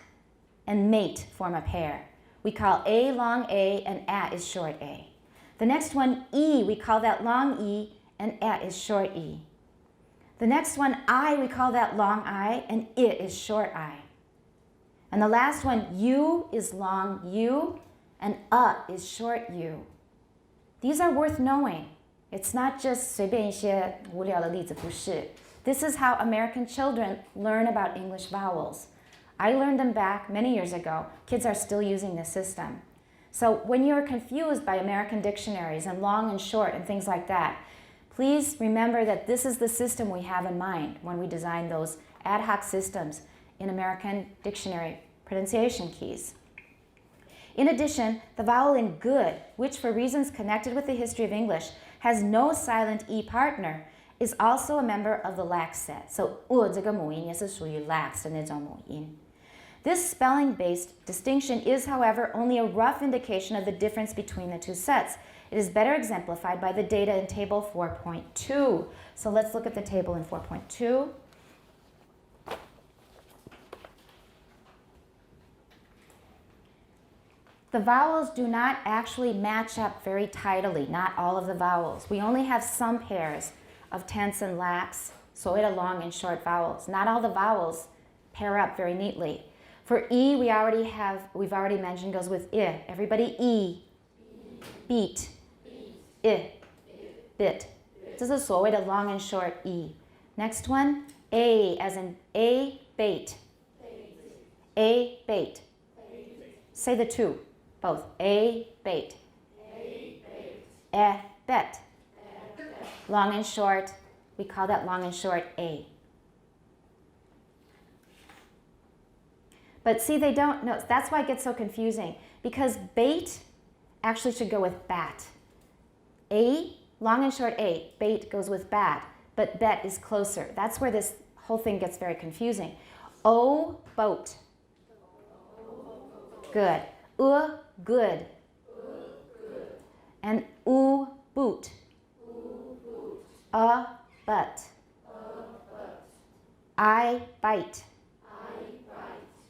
[SPEAKER 1] and mate form a pair. We call A long A and A is short A. The next one, E, we call that long E and A is short E. The next one, I, we call that long I and it is short I. And the last one, U is long U and is short U. These are worth knowing. It's not just 随便一些无聊的例子，不是。This is how American children learn about English vowels. I learned them back many years ago. Kids are still using this system. So when you're confused by American dictionaries and long and short and things like that, please remember that this is the system we have in mind when we design those ad hoc systems in American dictionary pronunciation keys. In addition, the vowel in good, which for reasons connected with the history of English has no silent E partner, is also a member of the lax set. So 这个母音也是属于 lax 的那种母音. This spelling-based distinction is, however, only a rough indication of the difference between the two sets. It is better exemplified by the data in Table 4.2. So let's look at the table in 4.2. The vowels do not actually match up very tidily, not all of the vowels. We only have some pairs of tense and lax, so it long and short vowels. Not all the vowels pair up very neatly. For E, we've already mentioned, goes with I. Everybody E, beat, I, bit. This is 所谓的 long and short E. Next one, A, as in A, bait. A, bait. Say the two. Both. A, bait. Bet. Long and short. We call that long and short A. But see, they don't know. That's why it gets so confusing. Because bait actually should go with bat. A, long and short A. Bait goes with bat. But bet is closer. That's where this whole thing gets very confusing. O, boat. Good. Good. And boot. But. I, bite.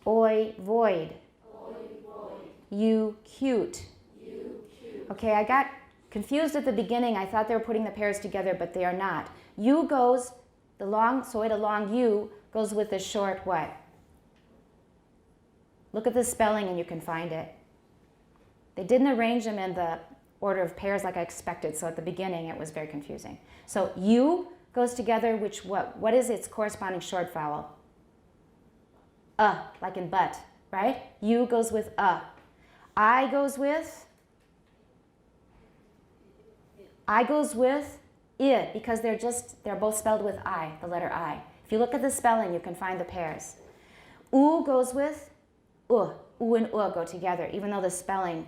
[SPEAKER 1] Oi, void. You, cute. Okay, I got confused at the beginning. I thought they were putting the pairs together, but they are not. U goes, the long, so the long U goes with the short what? Look at the spelling and you can find it. They didn't arrange them in the order of pairs like I expected, so at the beginning it was very confusing. So U goes together, which what is its corresponding short vowel? Like in but, right? U goes with I goes with I, because they're both spelled with I, the letter I. If you look at the spelling, you can find the pairs. U goes with U and go together, even though the spelling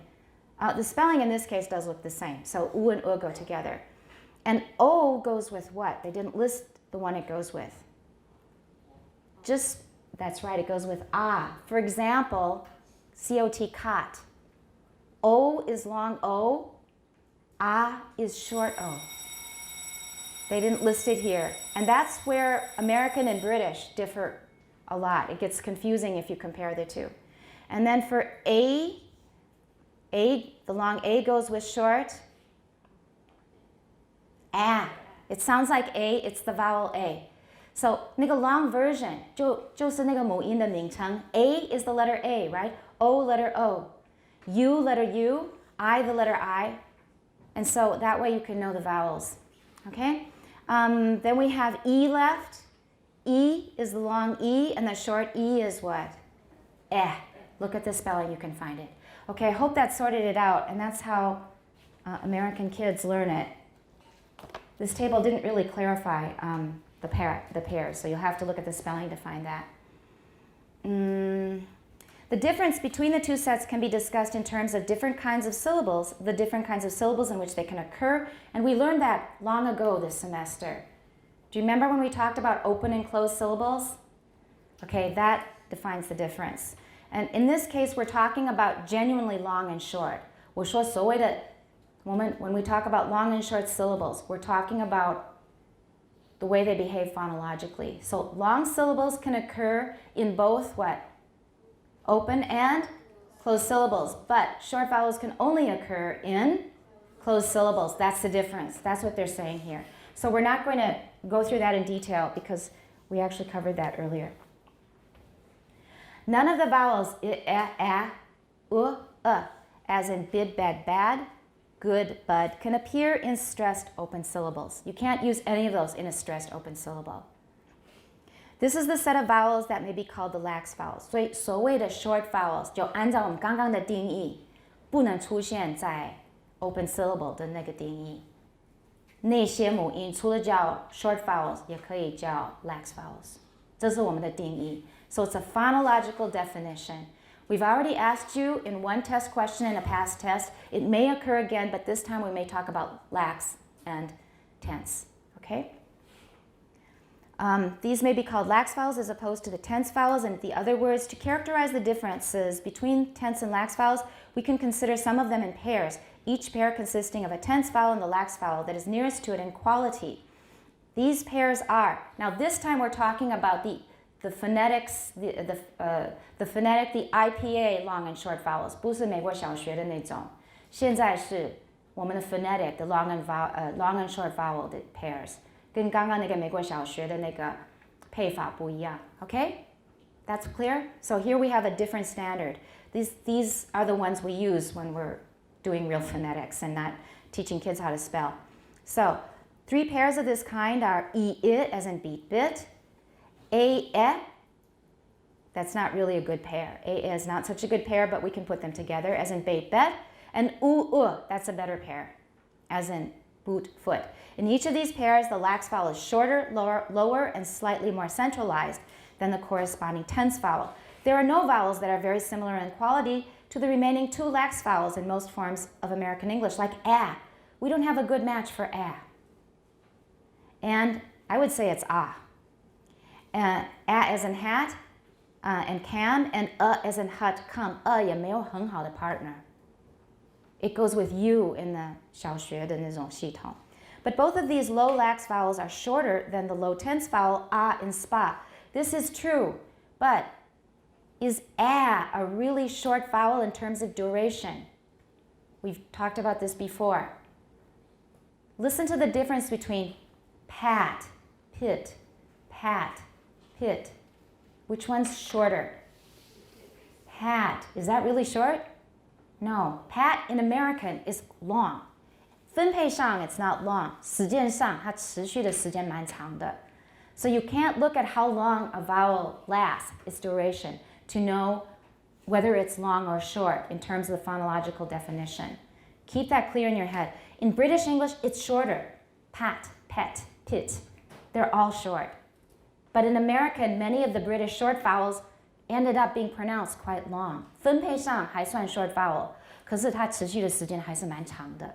[SPEAKER 1] in this case does look the same. So U and go together. And O goes with what? They didn't list the one it goes with. That's right, it goes with For example, COT, cot. O is long O, is short O. They didn't list it here. And that's where American and British differ a lot. It gets confusing if you compare the two. And then for A, the long A goes with short. It sounds like A, it's the vowel A. So 那个 long version 就是那个母音的名称. A is the letter A, right? O letter O. U letter U. I the letter I. And so that way you can know the vowels. Okay? Then we have E left. E is the long E, and the short E is what? Eh. Look at the spelling, you can find it. Okay, I hope that sorted it out, and that's how American kids learn it. This table didn't really clarify the pairs, so you'll have to look at the spelling to find that. The difference between the two sets can be discussed in terms of different kinds of syllables, the different kinds of syllables in which they can occur, and we learned that long ago this semester. Do you remember when we talked about open and closed syllables? Okay, that defines the difference. And in this case, we're talking about genuinely long and short. 我说所谓的 when we talk about long and short syllables, we're talking about the way they behave phonologically. So long syllables can occur in both what? Open and closed syllables. But short vowels can only occur in closed syllables. That's the difference. That's what they're saying here. So we're not going to go through that in detail because we actually covered that earlier. None of the vowels, as in bid, bad, bad, good, bud, can appear in stressed open syllables. You can't use any of those in a stressed open syllable. This is the set of vowels that may be called the lax vowels. 所以所谓的 short vowels 就按照我们刚刚的定义，不能出现在 open syllable 的那个定义。那些母音除了叫 short vowels， 也可以叫 lax vowels。这是我们的定义。So it's a phonological definition. We've already asked you in one test question in a past test. It may occur again, but this time we may talk about lax and tense. Okay? These may be called lax vowels as opposed to the tense vowels. And in other words, to characterize the differences between tense and lax vowels, we can consider some of them in pairs, each pair consisting of a tense vowel and the lax vowel that is nearest to it in quality. These pairs are, now this time we're talking about the phonetics, the phonetic, the IPA long and short vowels, 不是美国小学的那种。现在是我们的 phonetic, the long and short vowel pairs. 跟刚刚那个美国小学的那个配法不一样. Okay? That's clear? So here we have a different standard. These are the ones we use when we're doing real phonetics and not teaching kids how to spell. So 3 pairs of this kind are I, as in beat bit, A, that's not really a good pair. A is not such a good pair, but we can put them together, as in bait bet, and U, that's a better pair, as in boot foot. In each of these pairs, the lax vowel is shorter, lower, and slightly more centralized than the corresponding tense vowel. There are no vowels that are very similar in quality to the remaining 2 lax vowels in most forms of American English, like a. We don't have a good match for a. And I would say it's a. A as in hat and can, and as in hut, come. 也没有很好的 partner. It goes with you in the 小学的那种系统. But both of these low lax vowels are shorter than the low tense vowel a in spa. This is true, but is a really short vowel in terms of duration? We've talked about this before. Listen to the difference between pat, pit, pat, pit. Which one's shorter? Pat. Is that really short? No. Pat in American is long. 分配上 it's not long. 时间上它持续的时间蛮长的. So you can't look at how long a vowel lasts, its duration, to know whether it's long or short in terms of the phonological definition. Keep that clear in your head. In British English, it's shorter. Pat, pet, pit. They're all short. But in American, many of the British short vowels ended up being pronounced quite long. 分配上还算 short vowel, 可是它持续的时间还是蛮长的.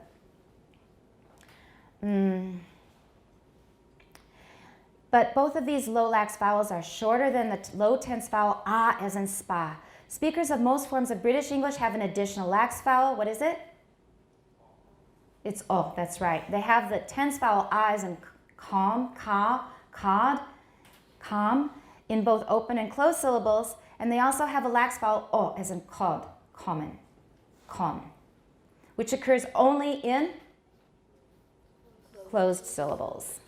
[SPEAKER 1] But both of these low lax vowels are shorter than the low tense vowel a as in spa. Speakers of most forms of British English have an additional lax vowel. What is it? It's O, that's right. They have the tense vowel a as in calm, ca, cod, calm, in both open and closed syllables, and they also have a lax vowel O as in cod, common, calm, which occurs only in closed syllables.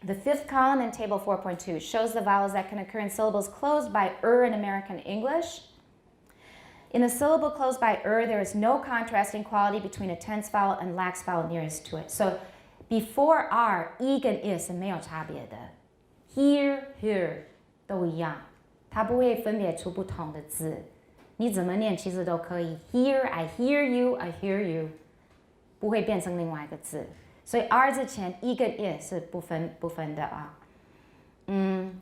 [SPEAKER 1] The 5th column in table 4.2 shows the vowels that can occur in syllables closed by in American English. In a syllable closed by there is no contrasting quality between a tense vowel and lax vowel nearest to it. So before R, 一跟 is 是没有差别的. here 都一样，它不会分别出不同的字。你怎么念其实都可以。Here, I hear you, I hear you， 不会变成另外一个字。所以 R 之前一跟 I 是不分的啊。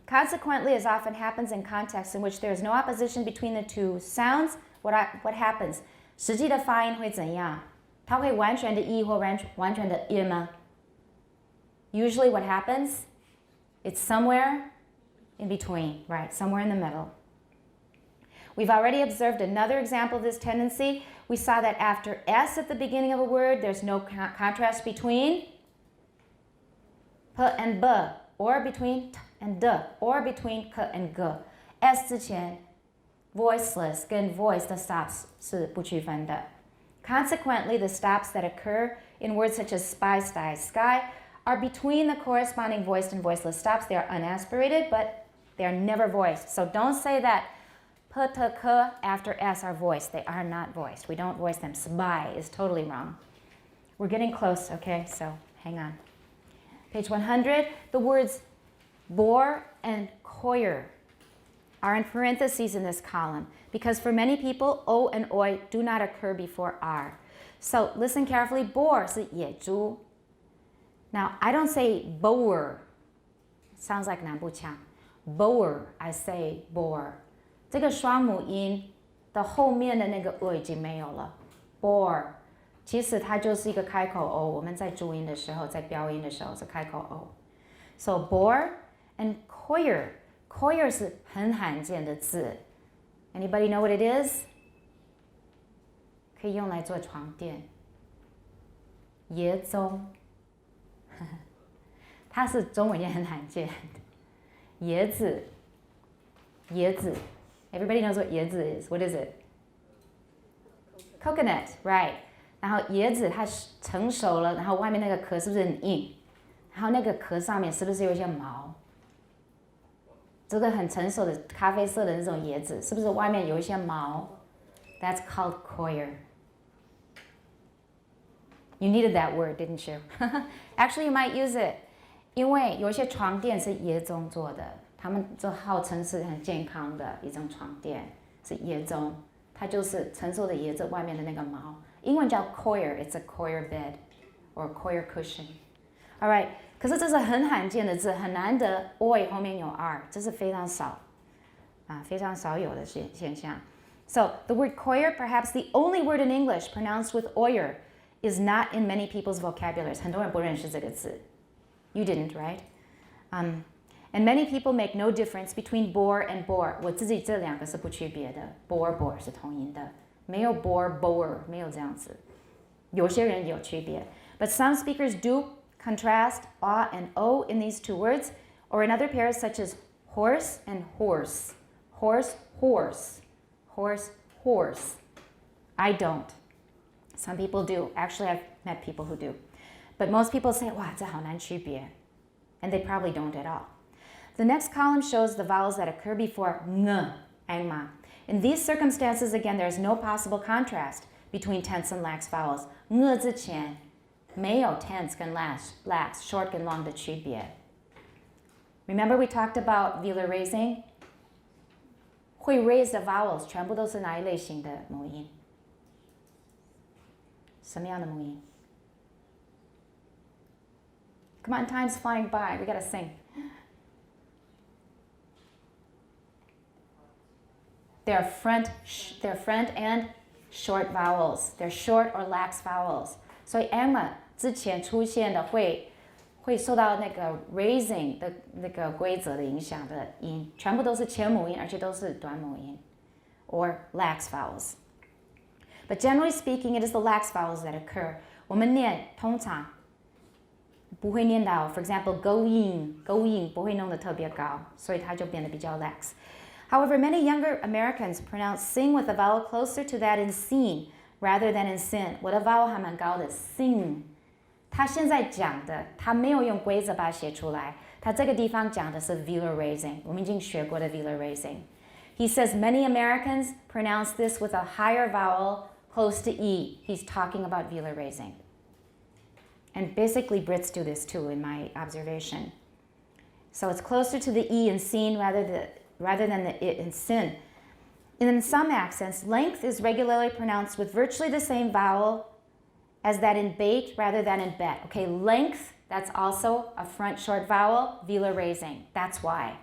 [SPEAKER 1] Consequently, as often happens in contexts in which there is no opposition between the two sounds, what happens? 实际的发音会怎样？它会完全的 E 或完全的 I 吗？ Usually what happens? It's somewhere in between, right? Somewhere in the middle. We've already observed another example of this tendency. We saw that after S at the beginning of a word, there's no contrast between P and B, or between T and D, or between K and G. S 之前 voiceless 跟 voice 的 stops 是不区分的。Consequently, the stops that occur in words such as spy, sky are between the corresponding voiced and voiceless stops. They are unaspirated, but they are never voiced. So don't say that P, T, K after S are voiced. They are not voiced. We don't voice them. Spy is totally wrong. We're getting close, okay? So hang on. Page 100, the words bore and coir are in parentheses in this column because for many people, O and Oi do not occur before R. So listen carefully. Bore 是野猪. Now, I don't say boer. Sounds like 南部腔. Boer, I say bore. 这个双母音的后面的那个 O 已经没有了。Bore. 其实它就是一个开口 O， 我们在注音的时候，在标音的时候是开口 O。So bore and coir. Coir 是很罕见的字。Anybody know what it is? 可以用来做床垫。椰棕。它是中文也很罕见的。椰子。椰子。Everybody knows what 椰子 is. What is it? Coconut, right. 然后椰子它成熟了，然后外面那个壳是不是很硬？然后那个壳上面是不是有一些毛？这个很成熟的咖啡色的那种椰子，是不是外面有一些毛？ That's called coir. You needed that word, didn't you? Actually, you might use it. 因为有一些床垫是椰棕做的，他们就号称是很健康的一种床垫，是椰棕，它就是成熟的椰子外面的那个毛。英文叫 coir, it's a coir bed or coir cushion. All right, 可是这是很罕见的字，很难得 oi 后面有 r， 这是非常少非常少有的现象。So the word coir, perhaps the only word in English pronounced with oir, is not in many people's vocabularies. 很多人不认识这个字。You didn't, right? And many people make no difference between bore and bore. 我自己这两个是不区别的 ，bore 是同音的，没有 bore 没有这样子。有些人有区别 ，but some speakers do contrast a and o in these two words, or in other pairs such as horse and horse, horse, horse, horse, horse. I don't. Some people do. Actually, I've met people who do. But most people say, 哇，这好难区别 and they probably don't at all. The next column shows the vowels that occur before ng, angma. In these circumstances, again, there is no possible contrast between tense and lax vowels. ng 之前没有 tense 跟 lax, short 跟 long 的区别。Remember we talked about velar raising? 会 raise 的 vowels 全部都是哪一类型的母音？什么样的母音？ Come on, time's flying by. We gotta sing. They're front and short vowels. They're short or lax vowels. 所以 angma 之前出现的会受到那个 raising 的那个规则的影响的音，全部都是前母音，而且都是短母音 or lax vowels. But generally speaking, it is the lax vowels that occur. 我们念通常不会念到 for example, going 不会弄得特别高，所以它就变得比较 lax. However, many younger Americans pronounce sing with a vowel closer to that in seen rather than in sin. 我的 vowel 还蛮高的 sing. 他现在讲的，他没有用规则把它写出来，他这个地方讲的是 velar raising. 我们已经学过的 velar raising. He says many Americans pronounce this with a higher vowel close to E. He's talking about velar raising. And basically Brits do this too, in my observation. So it's closer to the E in seen rather than the it in sin. In some accents, length is regularly pronounced with virtually the same vowel as that in bait rather than in bet. Okay, length, that's also a front short vowel, velar raising. That's why.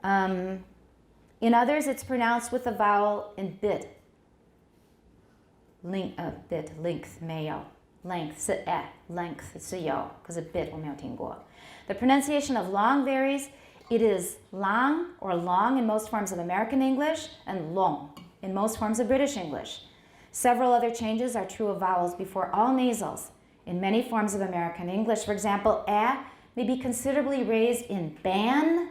[SPEAKER 1] In others, it's pronounced with the vowel in bit. Bit, length, 没有 length 是 length 是有，可是 bit 我没有听过。The pronunciation of long varies. It is lang or long in most forms of American English and long in most forms of British English. Several other changes are true of vowels before all nasals. In many forms of American English, for example, a may be considerably raised in ban,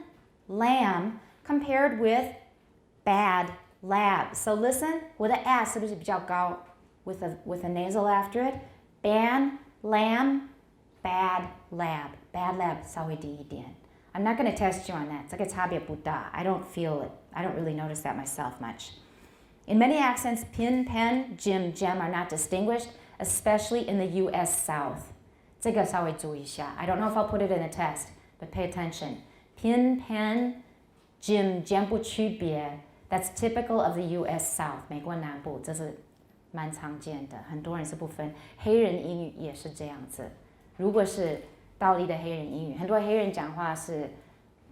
[SPEAKER 1] lamb, compared with bad, lab. So listen, 我的 a 是不是比较高 with a nasal after it? Ban, lamb, bad, lab. Bad lab 稍微低一点. I'm not going to test you on that. 这个差别不大. I don't feel it. I don't really notice that myself much. In many accents, pin, pen, jim, gem are not distinguished, especially in the U.S. South. 这个稍微注意一下. I don't know if I'll put it in a test, but pay attention. Pin, pen, jim, gem 不区别. That's typical of the U.S. South. 美国南部这是蛮常见的，很多人是不分。黑人英语也是这样子。如果是道地的黑人英语，很多黑人讲话是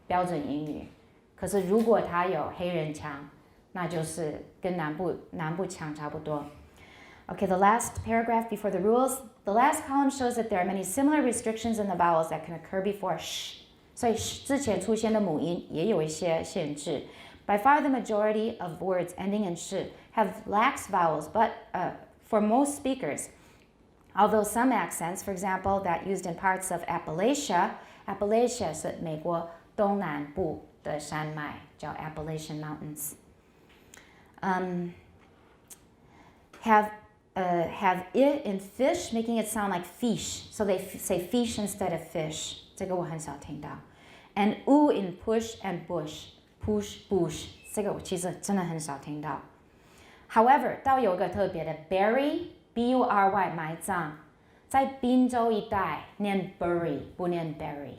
[SPEAKER 1] 标准英语，可是如果他有黑人腔，那就是跟南部腔差不多。Okay, the last paragraph before the rules. The last column shows that there are many similar restrictions in the vowels that can occur before sh. 所以 sh 之前出现的母音也有一些限制。By far the majority of words ending in sh have lax vowels, but for most speakers, although some accents, for example, that used in parts of Appalachia 是美国东南部的山脉，叫 Appalachian Mountains, have it in fish, making it sound like fish. So they say fish instead of fish. 这个我很少听到. And u in push and bush, bush. 这个我其实真的很少听到. However, 倒有一个特别的 bury, B-U-R-Y 埋葬，在滨州一带念 bury 不念 bury，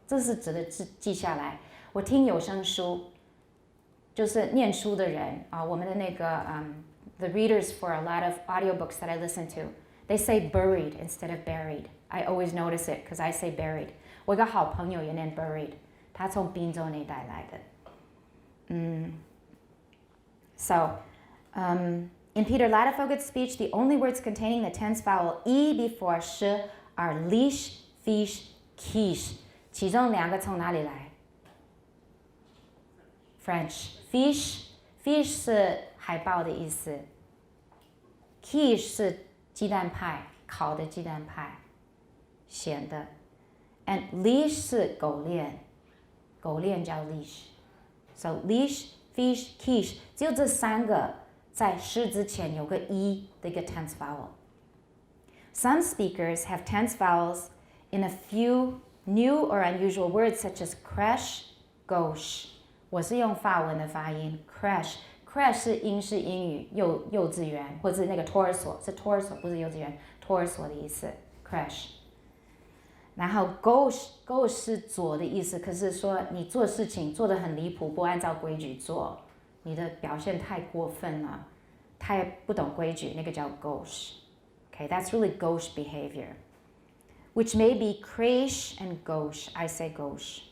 [SPEAKER 1] 这是值得记下来。我听有声书，就是念书的人啊，我们的那个the readers for a lot of audiobooks that I listen to, they say buried instead of buried. I always notice it because I say buried. 我一个好朋友也念 buried， 他从滨州那一带来的。So, in Peter Ladefoged's speech, the only words containing the tense vowel e before sh are leash, fish, quiche. 其中两个从哪里来？ French. Fish 是海豹的意思。quiche 是鸡蛋派，烤的鸡蛋派，咸的。And leash 是狗链，狗链叫 leash. So leash, fish, quiche 只有这三个在 sh 之前有个 e 的一个 tense vowel. Some speakers have tense vowels in a few new or unusual words such as creche, gauche. 我是用法文的发音 creche 是英式英语幼稚园或者那个托儿所，是托儿所不是幼稚园，托儿所的意思 creche。然后 gauche 是左的意思，可是说你做事情做得很离谱，不按照规矩做，你的表现太过分了，太不懂规矩，那个叫 gauche. Okay, that's really gauche behavior, which may be crèche and gauche. I say gauche.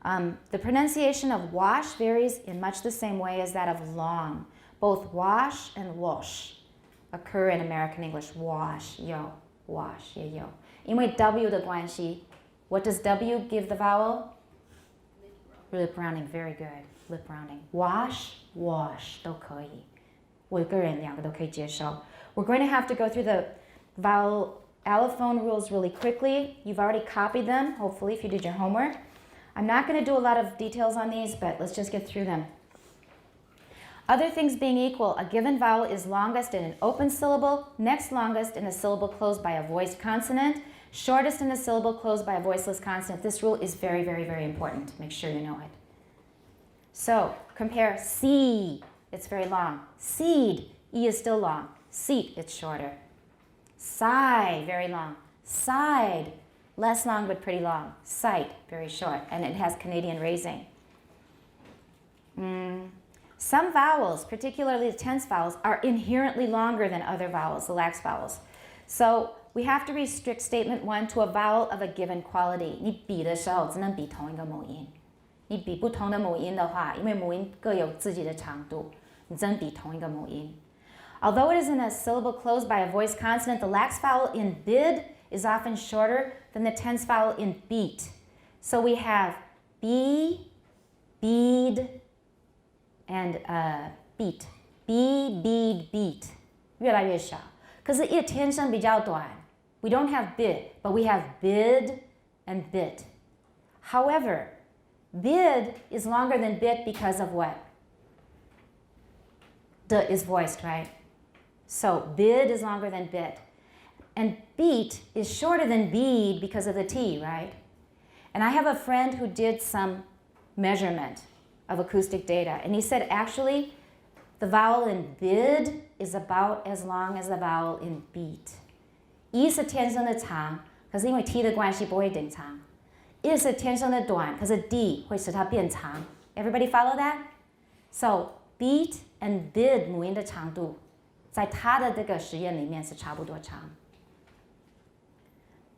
[SPEAKER 1] The pronunciation of wash varies in much the same way as that of long. Both wash and wash occur in American English. Wash, yo, wash, 也有。因为 W 的关系 what does W give the vowel? Lip rounding, very good. Lip rounding. Wash, wash 都可以。我个人两个都可以接受。We're going to have to go through the vowel allophone rules really quickly. You've already copied them, hopefully, if you did your homework. I'm not going to do a lot of details on these, but let's just get through them. Other things being equal, a given vowel is longest in an open syllable, next longest in a syllable closed by a voiced consonant, shortest in a syllable closed by a voiceless consonant. This rule is very, very, very important. Make sure you know it. So, compare see, it's very long. Seed, E is still long. Seat, it's shorter. Sigh, very long. Side, Less long but pretty long. Sight, very short, and it has Canadian raising. Some vowels, particularly the tense vowels, are inherently longer than other vowels, the lax vowels. So we have to restrict statement 1 to a vowel of a given quality. 你比的时候只能比同一个母音。你比不同的母音的话，因为母音各有自己的长度，你只能比同一个母音。Although it isn't a syllable closed by a voiced consonant, the lax vowel in bid is often shorter than the tense vowel in beat. So we have be, bead, and beat. Be, bead, beat. 越来越少。可是 it 天生比较短。We don't have bid, but we have bid and bit. However, bid is longer than bit because of what? D is voiced, right? So bid is longer than bit. And beat is shorter than bead because of the T, right? And I have a friend who did some measurement of acoustic data, and he said actually the vowel in bid is about as long as the vowel in beat. E 是天生的长，可是因为 T 的关系不会顶长。E 是天生的短，可是 D 会使它变长。Everybody follow that? So beat and bid 母音的长度，在它的这个实验里面是差不多长。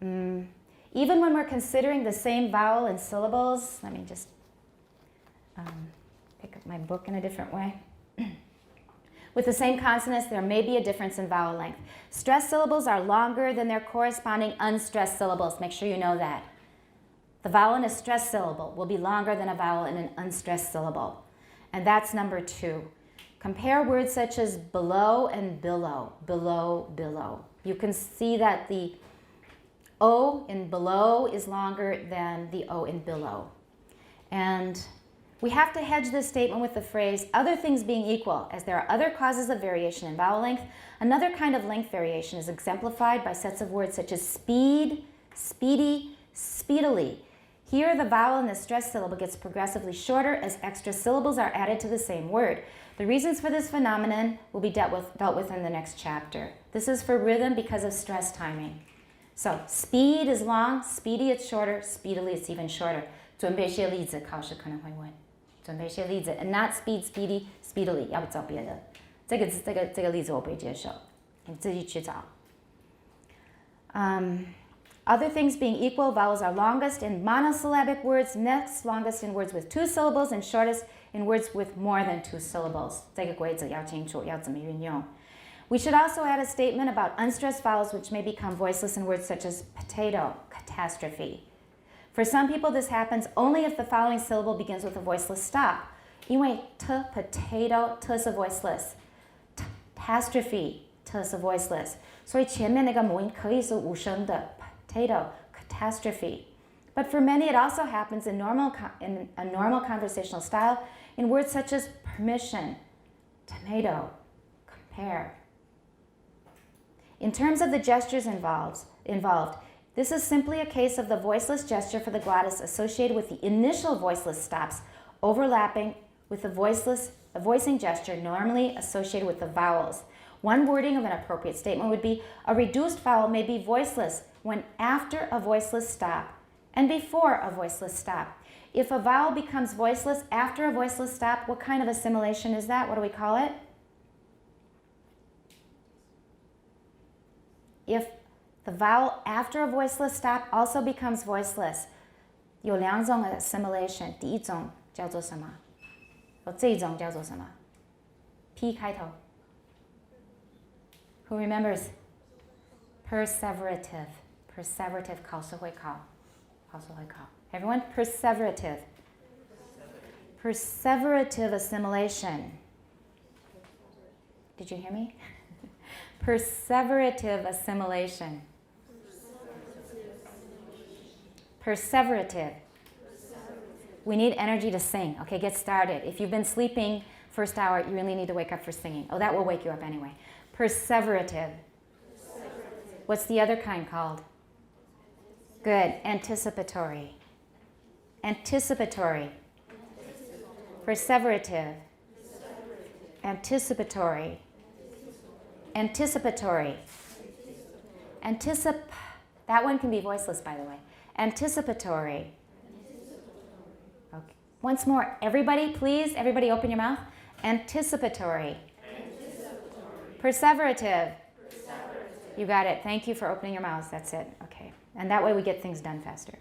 [SPEAKER 1] Even when we're considering the same vowel and syllables, let me just pick up my book in a different way. With the same consonants, there may be a difference in vowel length. Stressed syllables are longer than their corresponding unstressed syllables. Make sure you know that. The vowel in a stressed syllable will be longer than a vowel in an unstressed syllable. And that's number 2. Compare words such as below and billow. Below, billow. You can see that the O in below is longer than the O in billow. And we have to hedge this statement with the phrase, other things being equal, as there are other causes of variation in vowel length. Another kind of length variation is exemplified by sets of words such as speed, speedy, speedily. Here, the vowel in the stressed syllable gets progressively shorter as extra syllables are added to the same word. The reasons for this phenomenon will be dealt with in the next chapter. This is for rhythm because of stress timing. So, speed is long, speedy it's shorter, speedily it's even shorter. 准备些例子，考试可能会问。准备些例子 and not speed, speedy, speedily 要找别的。这个例子我不会接受，你自己去找。Other things being equal, vowels are longest in monosyllabic words, next longest in words with 2 syllables, and shortest in words with more than 2 syllables. 这个规则要清楚，要怎么运用。We should also add a statement about unstressed vowels which may become voiceless in words such as potato, catastrophe. For some people, this happens only if the following syllable begins with a voiceless stop. 因为 t, potato, t 是 voiceless. Catastrophe, t 是 voiceless. 所以前面那个母音可以是无声的 potato, catastrophe. But for many, it also happens in a normal conversational style in words such as permission, tomato, compare. In terms of the gestures involved, this is simply a case of the voiceless gesture for the glottis associated with the initial voiceless stops overlapping with the voicing gesture normally associated with the vowels. One wording of an appropriate statement would be, a reduced vowel may be voiceless when after a voiceless stop and before a voiceless stop. If a vowel becomes voiceless after a voiceless stop, what kind of assimilation is that? What do we call it? If the vowel after a voiceless stop also becomes voiceless, 有2种 assimilation. 第一种叫做什么？这一种叫做什么？ P 开头。Who remembers? Perseverative. Perseverative 考试会考。Everyone? Perseverative. Perseverative assimilation. Did you hear me? Perseverative assimilation. Perseverative. We need energy to sing. Okay, get started. If you've been sleeping first hour, you really need to wake up for singing. Oh, that will wake you up anyway. Perseverative. What's the other kind called? Good. Anticipatory. Anticipatory. Perseverative. Anticipatory. Anticipatory. That one can be voiceless, by the way. Anticipatory. Okay. Once more, everybody, please, everybody open your mouth. Anticipatory. Perseverative. You got it. Thank you for opening your mouths. That's it. Okay. And that way we get things done faster.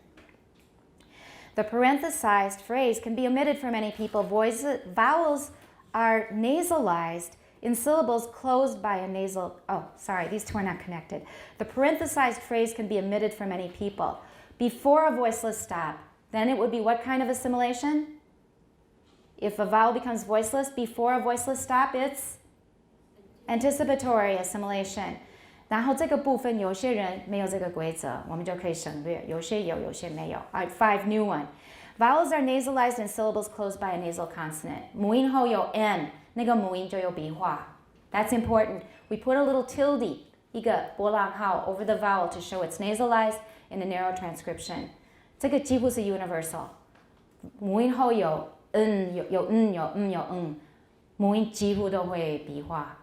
[SPEAKER 1] The parenthesized phrase can be omitted for many people. Vowels are nasalized in syllables closed by a nasal. Oh, sorry, these two are not connected. The parenthesized phrase can be omitted for many people. Before a voiceless stop, then it would be what kind of assimilation? If a vowel becomes voiceless before a voiceless stop, it's anticipatory assimilation. 然后这个部分有些人没有这个规则，我们就可以省略。有些有，有些没有。All right, 5 new one. Vowels are nasalized in syllables closed by a nasal consonant. 母音后有 n， 那个母音就有笔画。That's important. We put a little tilde, 一个波浪号 over the vowel to show it's nasalized in a narrow transcription. 这个几乎是 universal. 母音后有 n， 有 n， 有 n， 有 n， 母音几乎都会笔画。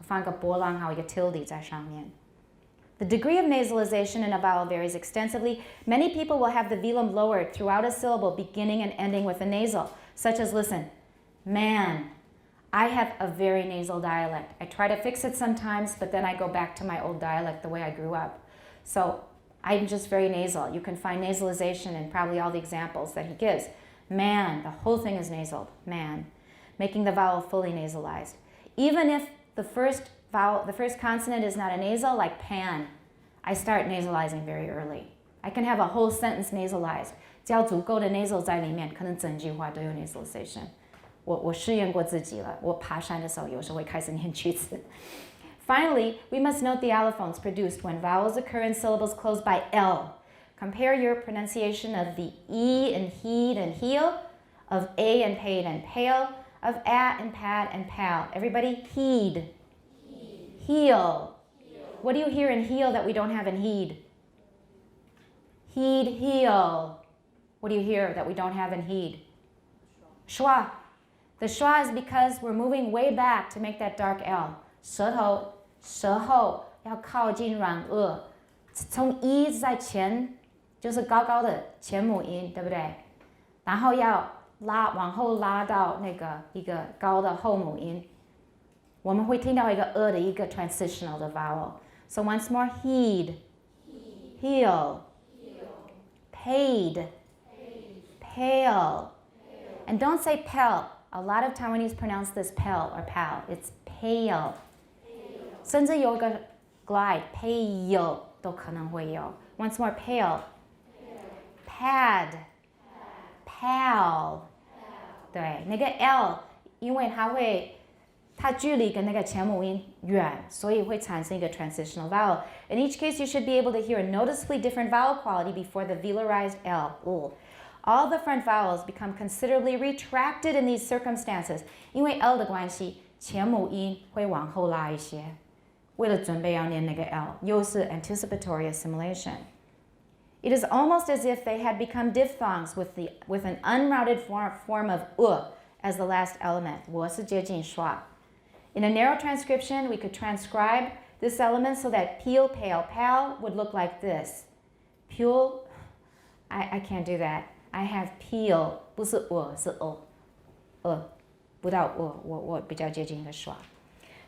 [SPEAKER 1] 放个波浪号，一个 tilde 在上面。The degree of nasalization in a vowel varies extensively. Many people will have the velum lowered throughout a syllable beginning and ending with a nasal, such as, listen, man. I have a very nasal dialect. I try to fix it sometimes, but then I go back to my old dialect the way I grew up. So I'm just very nasal. You can find nasalization in probably all the examples that he gives. Man, the whole thing is nasaled, man, making the vowel fully nasalized. Even if the first consonant is not a nasal, like pan, I start nasalizing very early. I can have a whole sentence nasalized. 只要足够的 nasal 在里面，可能整句话都有 nasalization. 我试验过自己了，我爬山的时候有时候会开始念句子。Finally, we must note the allophones produced when vowels occur in syllables closed by L. Compare your pronunciation of the E in heed and heel, of A in paid and pale, of at and pad and pal. Everybody, heed. Heel. What do you hear in heel that we don't have in heed? Heed, heel. What do you hear that we don't have in heed? Schwa. The schwa is because we're moving way back to make that dark L. 舌头要靠近软腭，从 E 在前就是高高的前母音，对不对？然后要往后拉到那个一个高的后母音，我们会听到一个的一个 transitional 的 vowel. So once more, heed, heel, paid, pale, and don't say pale. A lot of Taiwanese pronounce this pale or pal. It's pale. 甚至有一个 glide, pale 都可能会有。Once more, pale, pad, pal. 对，那个 L 因为它距离跟那个前母音远，所以会产生一个 transitional vowel. In each case, you should be able to hear a noticeably different vowel quality before the velarized L. All the front vowels become considerably retracted in these circumstances. 因为 L 的关系，前母音会往后拉一些，为了准备要念那个 L， 又是 anticipatory assimilation. It is almost as if they had become diphthongs with an unrouted form of as the last element. 我是接近 Schwa. In a narrow transcription, we could transcribe this element so that peel, pale, pal would look like this. Peel, I can't do that. I have peel, 不是是不到我比较接近一个 Schwa.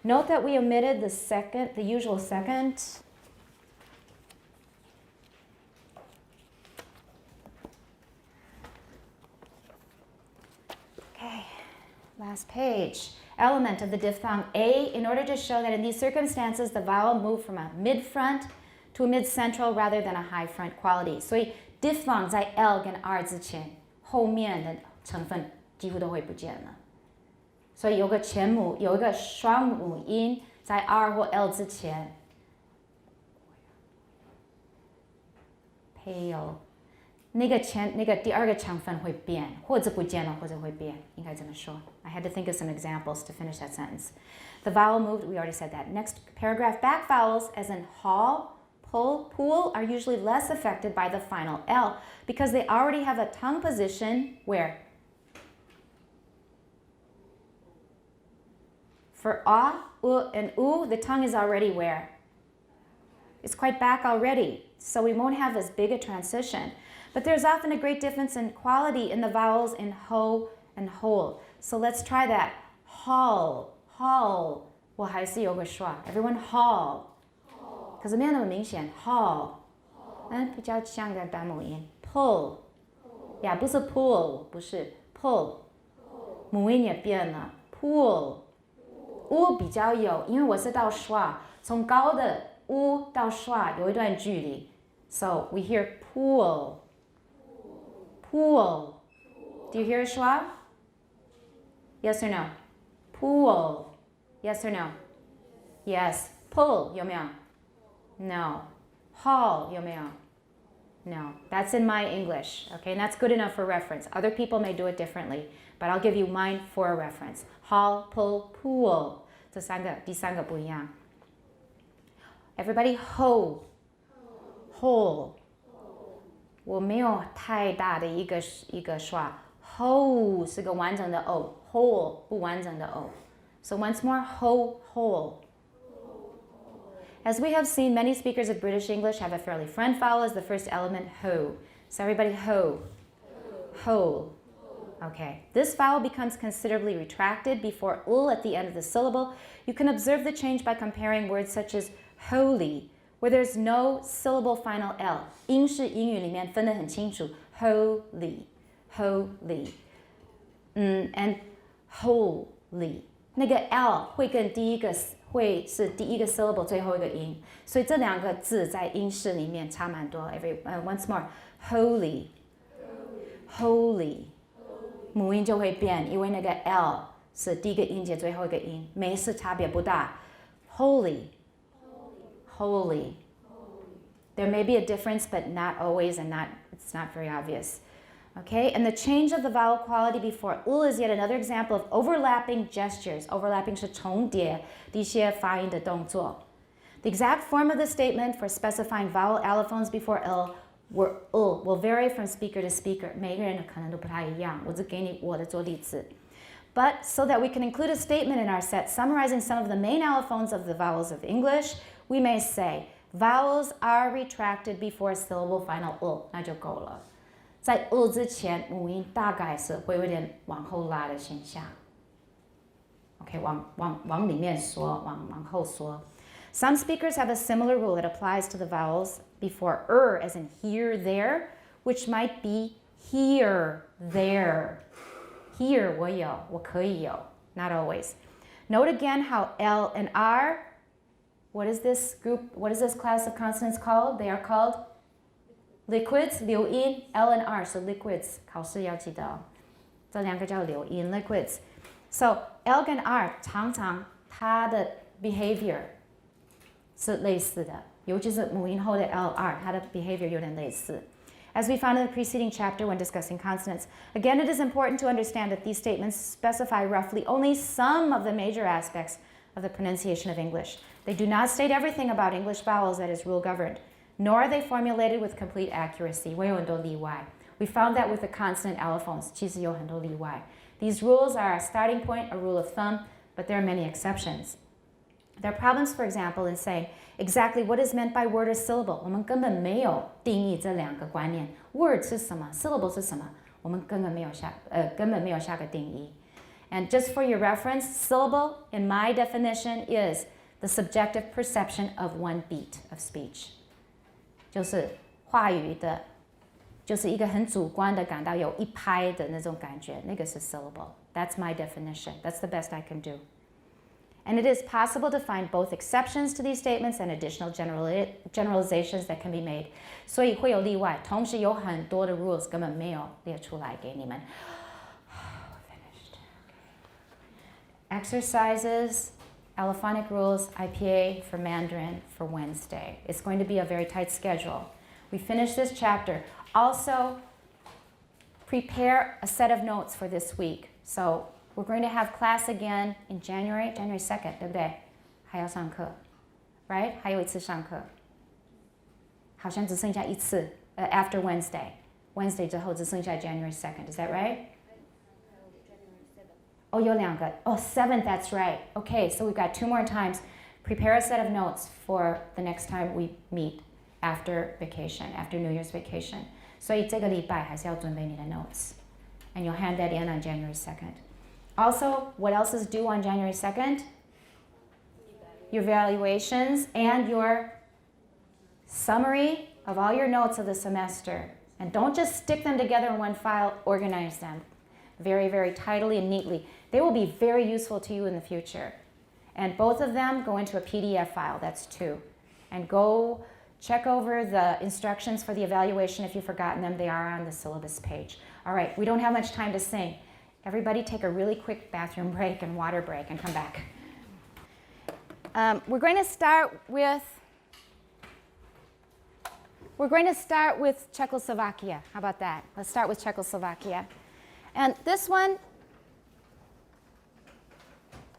[SPEAKER 1] Note that we omitted the usual second. Okay, last page. Element of the diphthong A in order to show that in these circumstances the vowel moved from a mid-front to a mid-central rather than a high-front quality. 所以 diphthong 在 L 跟 R 之前，后面的成分几乎都会不见了。所以有一个双母音在 R 或 L 之前 ，pale 那个第二个成分会变，或者不见了，或者会变，应该这么说。I had to think of some examples to finish that sentence. The vowel moved, we already said that. Next paragraph, back vowels as in haul, pull, pool are usually less affected by the final L because they already have a tongue position where? For a, and u, the tongue is already where? It's quite back already. so we won't have as big a transition. But there's often a great difference in quality in the vowels in ho and whole. So let's try that. Hall, hall. 我还是有个 schwa. Everyone hall. 可是没有那么明显 hall. 比较像个单母音 pull. 呀，不是 pull, 不是 pull. 母音也变了 pull. 比较有，因为我是到 schwa. 从高的 到 schwa 有一段距离. So we hear pool. Pool. Do you hear a schwa? Yes or no? Pool. Yes or no? Yes. Pull 有没有 No. Haul 有没有 No. That's in my English. Okay, and that's good enough for reference. Other people may do it differently, but I'll give you mine for a reference. Haul, pull, pool. 这三个第三个不一样 Everybody hoe. Whole. 我没有太大的一个schwa. Whole 是个完整的 o. Whole 不完整的 o. So once more, whole. As we have seen, many speakers of British English have a fairly front vowel as the first element, ho. So everybody ho. Whole. Okay. This vowel becomes considerably retracted before ul at the end of the syllable. You can observe the change by comparing words such as holy, where there's no syllable final L. 英式英语里面分得很清楚 holy. And holy. 那个 L 会跟会是第一个 syllable 最后一个音，所以这两个字在英式里面差蛮多。Once more, holy. 母音就会变，因为那个 L 是第一个音节最后一个音，没事差别不大。Holy. There may be a difference, but not always, and it's not very obvious. Okay, and the change of the vowel quality before ul is yet another example of overlapping gestures. Overlapping 是重叠的一些发音的动作。The exact form of the statement for specifying vowel allophones before ul will vary from speaker to speaker. 每个人可能都不太一样，我只给你我的做例子。But so that we can include a statement in our set summarizing some of the main allophones of the vowels of English, we may say, vowels are retracted before syllable final ul. 那就够了。在 ul 之前，母音大概是会有点往后拉的现象。OK， 往里面缩，往后缩。Some speakers have a similar rule that applies to the vowels before as in here, there, which might be here, there. Here 我有，我可以有 not always. Note again how L and R, what is this class of consonants called? They are called liquids, 流音 L and R, so liquids 考试要记得哦，这两个叫流音 liquids. So L 跟 R 常常它的 behavior 是类似的，尤其是母音后的 L R 它的 behavior 有点类似。As we found in the preceding chapter when discussing consonants, again it is important to understand that these statements specify roughly only some of the major aspects of the pronunciation of English. They do not state everything about English vowels that is rule governed, nor are they formulated with complete accuracy. 会有很多例外。We found that with the consonant allophones, 其实有很多例外。These rules are a starting point, a rule of thumb, but there are many exceptions. There are problems, for example, in saying exactly what is meant by word or syllable. 我们根本没有定义这两个观念。Word 是什么 ？Syllable 是什么？我们根本没有下个定义。And just for your reference, syllable, in my definition, is the subjective perception of one beat of speech. 就是话语的，就是一个很主观的感到有一拍的那种感觉，那个是 syllable. That's my definition. That's the best I can do. And it is possible to find both exceptions to these statements and additional generalizations that can be made. 所以会有例外，同时有很多的 rules 根本没有列出来给你们。Finished. Exercises, allophonic rules, IPA for Mandarin for Wednesday. It's going to be a very tight schedule. We finished this chapter. Also, prepare a set of notes for this week. So we're going to have class again in January 2nd, 对不对？还要上课 right? 还有一次上课，好像只剩下一次，after Wednesday. Wednesday 之后只剩下 January 2nd. Is that right? Oh, 有两个。Oh, 7th, that's right. Okay, so we've got 2 more times. Prepare a set of notes for the next time we meet after vacation, after New Year's vacation. 所以这个礼拜还是要准备你的 notes. And you'll hand that in on January 2nd. Also, what else is due on January 2nd? Your evaluations and your summary of all your notes of the semester. And don't just stick them together in one file, organize them very, very tidily and neatly. They will be very useful to you in the future. And both of them go into a PDF file, that's 2. And go check over the instructions for the evaluation if you've forgotten them. They are on the syllabus page. All right, we don't have much time to sing. Everybody take a really quick bathroom break and water break and come back. We're going to start with Czechoslovakia. How about that? Let's start with Czechoslovakia. And this one,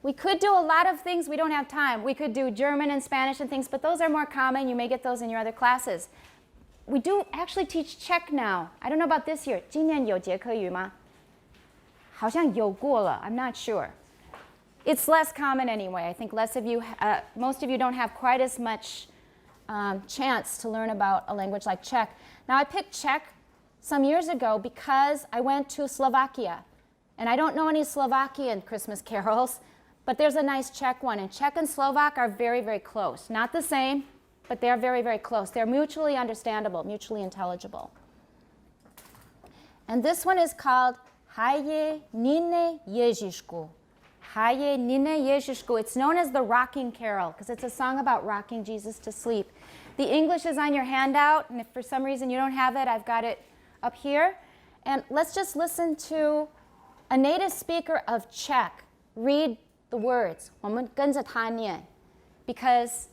[SPEAKER 1] we could do a lot of things. We don't have time. We could do German and Spanish and things, but those are more common. You may get those in your other classes. We do actually teach Czech now. I don't know about this year. 今年有捷克语吗？好像有过了. I'm not sure. It's less common anyway. I think most of you don't have quite as much chance to learn about a language like Czech. Now, I picked Czech some years ago because I went to Slovakia. And I don't know any Slovakian Christmas carols, but there's a nice Czech one. And Czech and Slovak are very, very close. Not the same, but they're very, very close. They're mutually understandable, mutually intelligible. And this one is called Haje Nine Ježišku. Haje Nine Ježišku. It's known as the Rocking Carol because it's a song about rocking Jesus to sleep. The English is on your handout, and if for some reason you don't have it, I've got it up here. And let's just listen to a native speaker of Czech read the words. 我们跟着他念. Because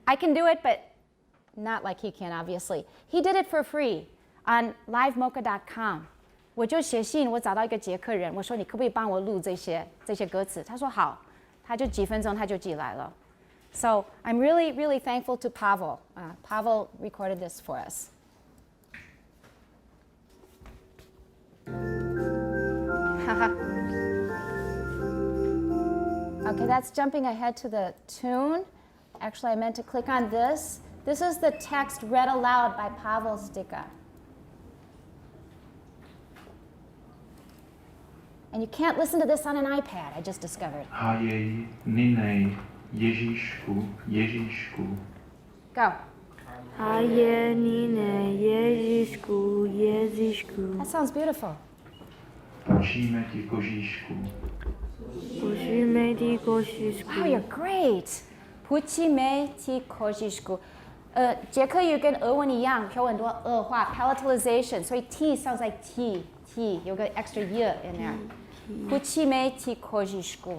[SPEAKER 1] I can do it, but not like he can, obviously. He did it for free on livemocha.com. 我就写信，我找到一个捷克人，我说你可不可以帮我录这些歌词？他说好，他就几分钟他就寄来了。So I'm really, really thankful to Pavel. Pavel recorded this for us. Okay, that's jumping ahead to the tune. Actually, I meant to click on this. This is the text read aloud by Pavel Stika. And you can't listen to this on an iPad, I just discovered.
[SPEAKER 5] Haje Nine Ježišku, Ježišku.
[SPEAKER 1] Go.
[SPEAKER 2] Haje Nine Ježišku, Ježišku.
[SPEAKER 1] That sounds beautiful.
[SPEAKER 5] Půjčíme ti kožíšku.
[SPEAKER 2] Půjčíme ti kožíšku.
[SPEAKER 1] Wow, you're great. Půjčíme ti kožíšku. 捷克语跟俄文一样，有很多恶化 palatalization， 所以 t sounds like t， 有个 extra y in there. Půjčíme ti kožíšku.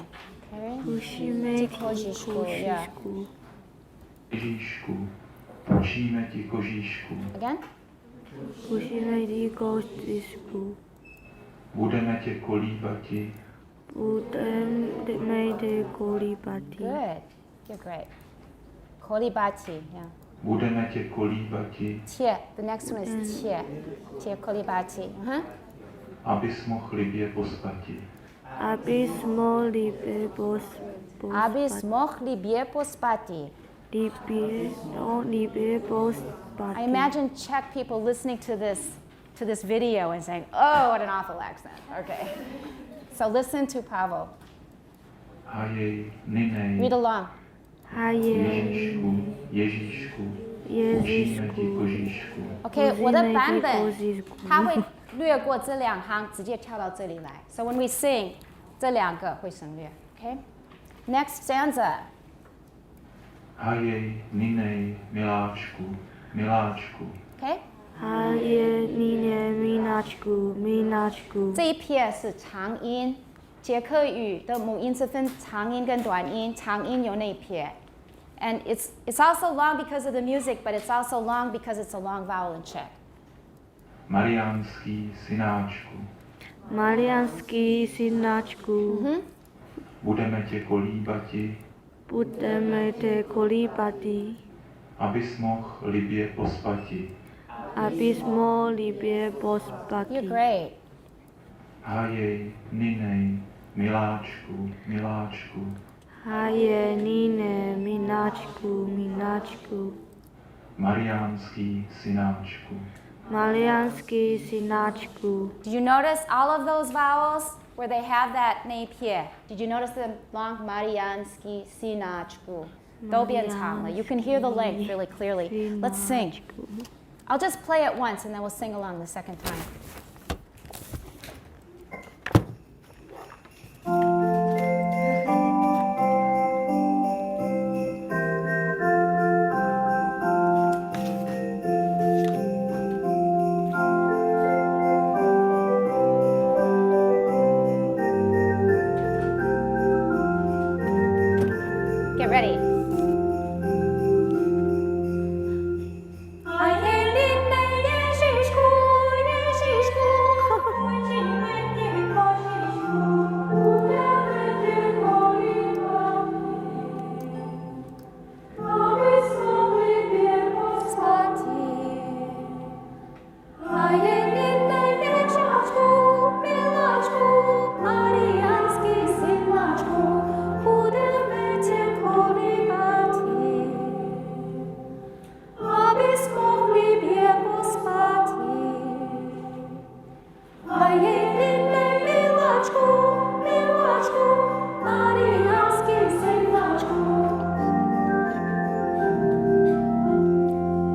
[SPEAKER 1] Okay.
[SPEAKER 2] Půjčíme ti
[SPEAKER 1] kožíšku, yeah.
[SPEAKER 5] Ježíšku, půjčíme ti kožíšku.
[SPEAKER 1] Again?
[SPEAKER 2] Půjčíme ti kožíšku.
[SPEAKER 5] Budeme tě kolíbati.
[SPEAKER 2] Budeme tě kolíbati.
[SPEAKER 1] Good. You're great. Kolibati, yeah.
[SPEAKER 5] Budeme tě kolíbati.
[SPEAKER 1] Tě. The next one is tě. Tě kolibati.
[SPEAKER 5] Abys mohl libě pospati.
[SPEAKER 2] Abys mohl libě pospati.
[SPEAKER 1] Abys mohl libě pospati.
[SPEAKER 2] Libě pospati.
[SPEAKER 1] I imagine Czech people listening to this video and saying, oh, what an awful accent. Okay. So listen to Pavel.
[SPEAKER 5] Haje Nine.
[SPEAKER 1] Read along.
[SPEAKER 5] Ježíšku, Ježíšku. Půjčíme ti kožíšku.
[SPEAKER 1] Okay, 我的版本它会略过这两行，直接跳到这里来。So when we sing, 这两个会省略。Okay. Next stanza.
[SPEAKER 5] Haje Nine, miláčku, miláčku.
[SPEAKER 1] Okay.
[SPEAKER 2] Haje Nine, miláčku, miláčku.
[SPEAKER 1] 这一撇是长音。捷克语的母音是分长音跟短音，长音有那一撇。And it's also long because of the music, but it's also long because it's a long vowel in Czech.
[SPEAKER 5] Mariánský synáčku.
[SPEAKER 2] Mariánský synáčku.
[SPEAKER 5] Budeme tě kolíbati.
[SPEAKER 2] Budeme tě kolíbati.
[SPEAKER 5] Abys mohl libě pospati.
[SPEAKER 2] Abys mohl libě pospati.
[SPEAKER 1] You're great.
[SPEAKER 5] Haje Nine, miláčku, miláčku.
[SPEAKER 2] Haje Nine, miláčku, miláčku.
[SPEAKER 5] Mariánský synáčku.
[SPEAKER 2] Mariánský synáčku.
[SPEAKER 1] Did you notice all of those vowels where they have that napier? Did you notice the long Mariánský synáčku? 都变长了. You can hear the length really clearly. Let's sing. I'll just play it once and then we'll sing along the second time. Get ready.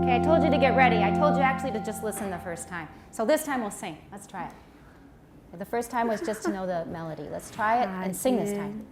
[SPEAKER 1] Okay, I told you to get ready. I told you actually to just listen the first time. So this time we'll sing. Let's try it. The first time was just to know the melody. Let's try it and sing this time.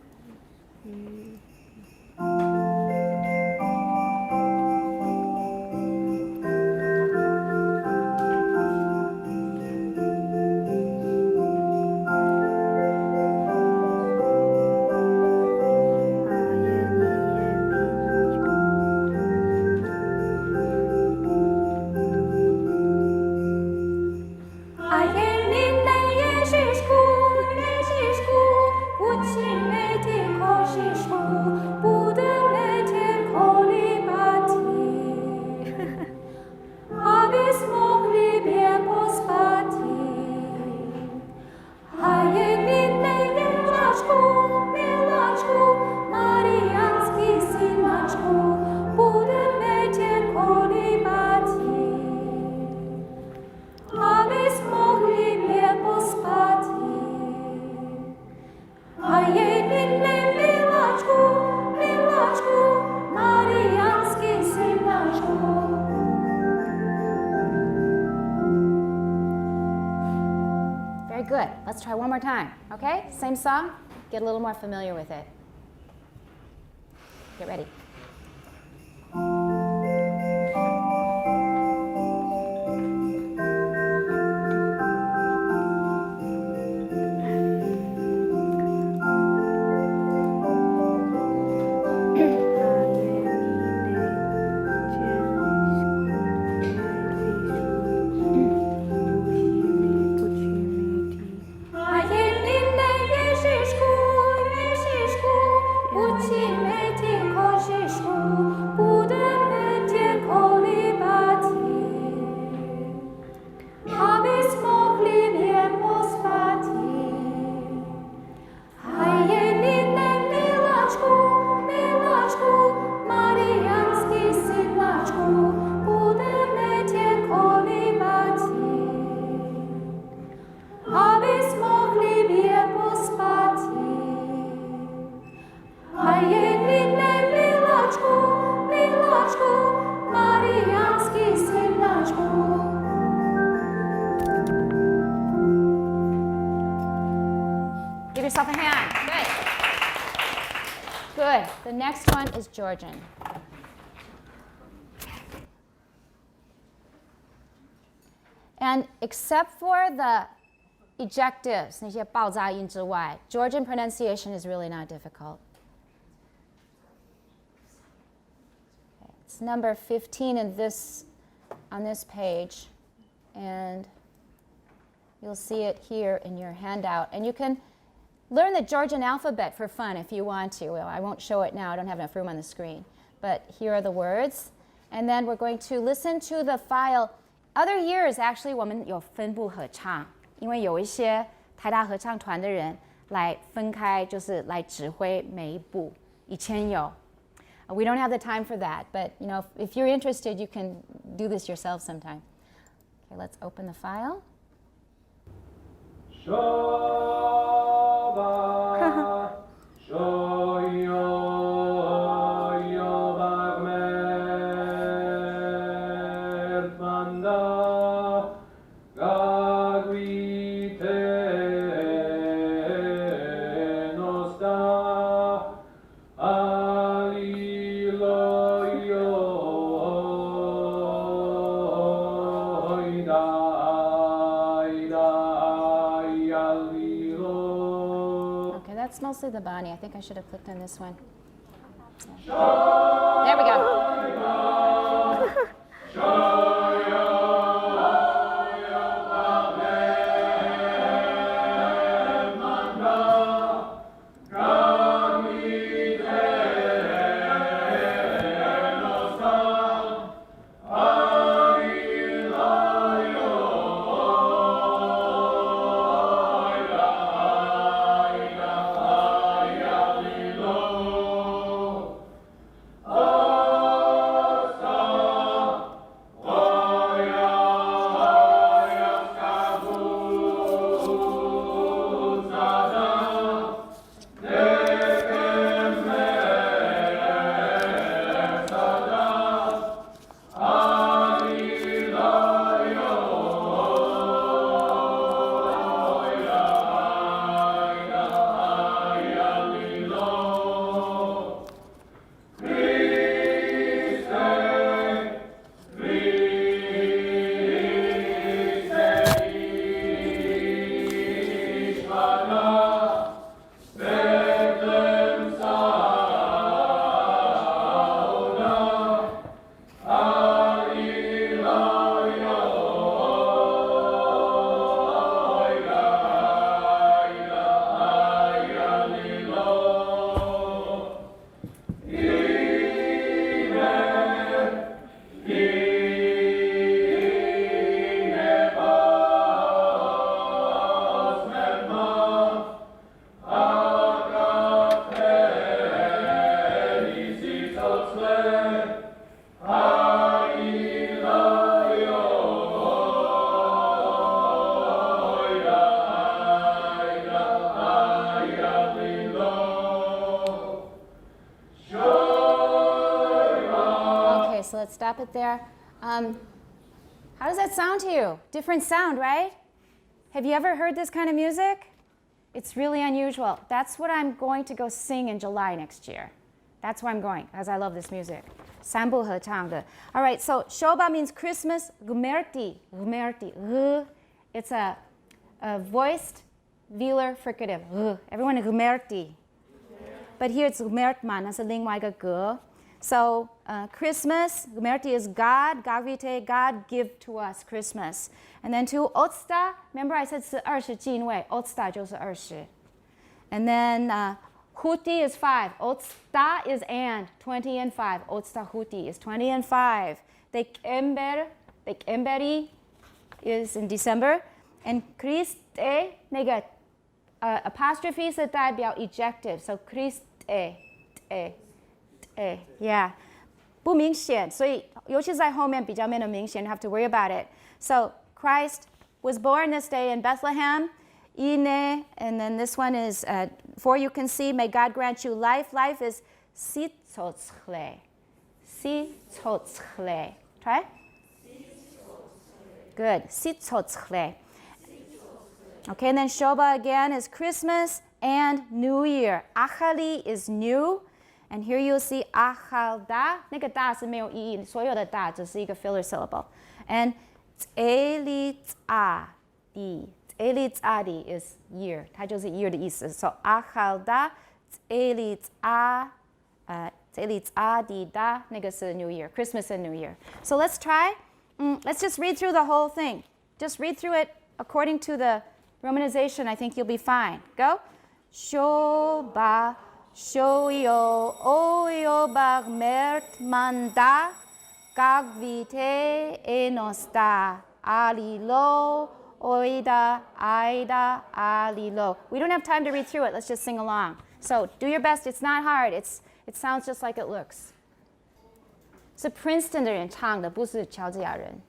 [SPEAKER 1] Very good. Let's try one more time. Okay? Same song. Get a little more familiar with it. Get ready. Give yourself a hand. Good. Good. The next one is Georgian. And except for the ejectives, 那些爆炸音之外, Georgian pronunciation is really not difficult. Okay, it's number 15 on this page, and you'll see it here in your handout. And you can learn the Georgian alphabet for fun if you want to. Well, I won't show it now. I don't have enough room on the screen. But here are the words. And then we're going to listen to the file. Other years, actually, 我们有分部合唱，因为有一些台大合唱团的人来分开，就是来指挥每一部。以前有。We don't have the time for that, but you know, if you're interested, you can do this yourself sometime. Okay, let's open the file. Okay, that's mostly the bani. I think I should have clicked on this one. There we go. So let's stop it there. How does that sound to you? Different sound, right? Have you ever heard this kind of music? It's really unusual. That's what I'm going to go sing in July next year. That's where I'm going, because I love this music. 三部合唱的. All right, so Shoba means Christmas. Gumerti, gumerti. It's a voiced velar fricative. Everyone gumerti. But here it's gumertman. That's a lingwaiga ge. So Christmas, gumerti is God, gagvite, God give to us Christmas. And then to otsta, remember I said 是20进位, otsta 就是20. And then huti is 5, otsta is and, 20 and 5. Otsta huti is 20 and 5. The emberi is in December. And Christe, nega, apostrophe 是代表 ejective. So Christe, yeah. 不明显，所以尤其在后面比较没那么明显 you have to worry about it. So Christ was born this day in Bethlehem. Ine, and then this one is, for you can see, may God grant you life. Life is sitzotzchle. Sitzotzchle. Try? Good. Sitzotzchle. Okay, and then Shoba again is Christmas and New Year. Achali is new. And here you'll see achalda. 那个大是没有意义，所有的大只是一个 filler syllable. And tzelitzadi. Tzelitzadi is year. 它就是 year 的意思。So achalda, tzelitzadi da. 那个是 New Year. Christmas and New Year. So let's try. Let's just read through the whole thing. Just read through it according to the romanization. I think you'll be fine. Go. Shoba. Shoyo oyo bag mert manda gagvite enosta alilo oida aida alilo. We don't have time to read through it. Let's just sing along. So do your best. It's not hard. It sounds just like it looks. 是 Princeton 的人唱的，不是乔治亚人。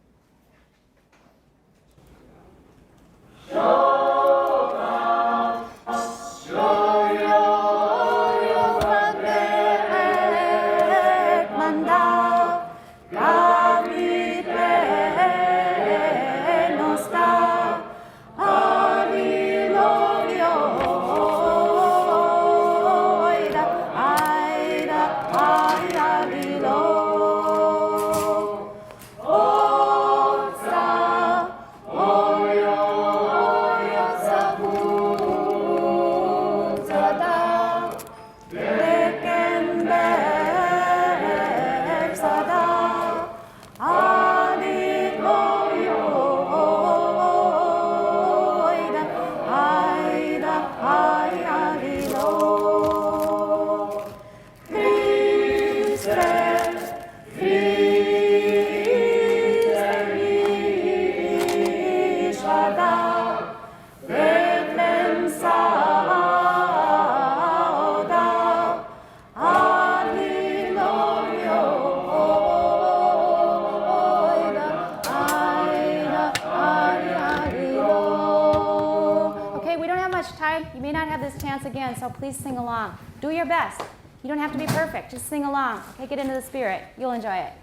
[SPEAKER 1] You may not have this chance again, so please sing along. Do your best. You don't have to be perfect. Just sing along. Okay, get into the spirit. You'll enjoy it.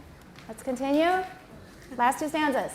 [SPEAKER 1] Let's continue. Last two stanzas.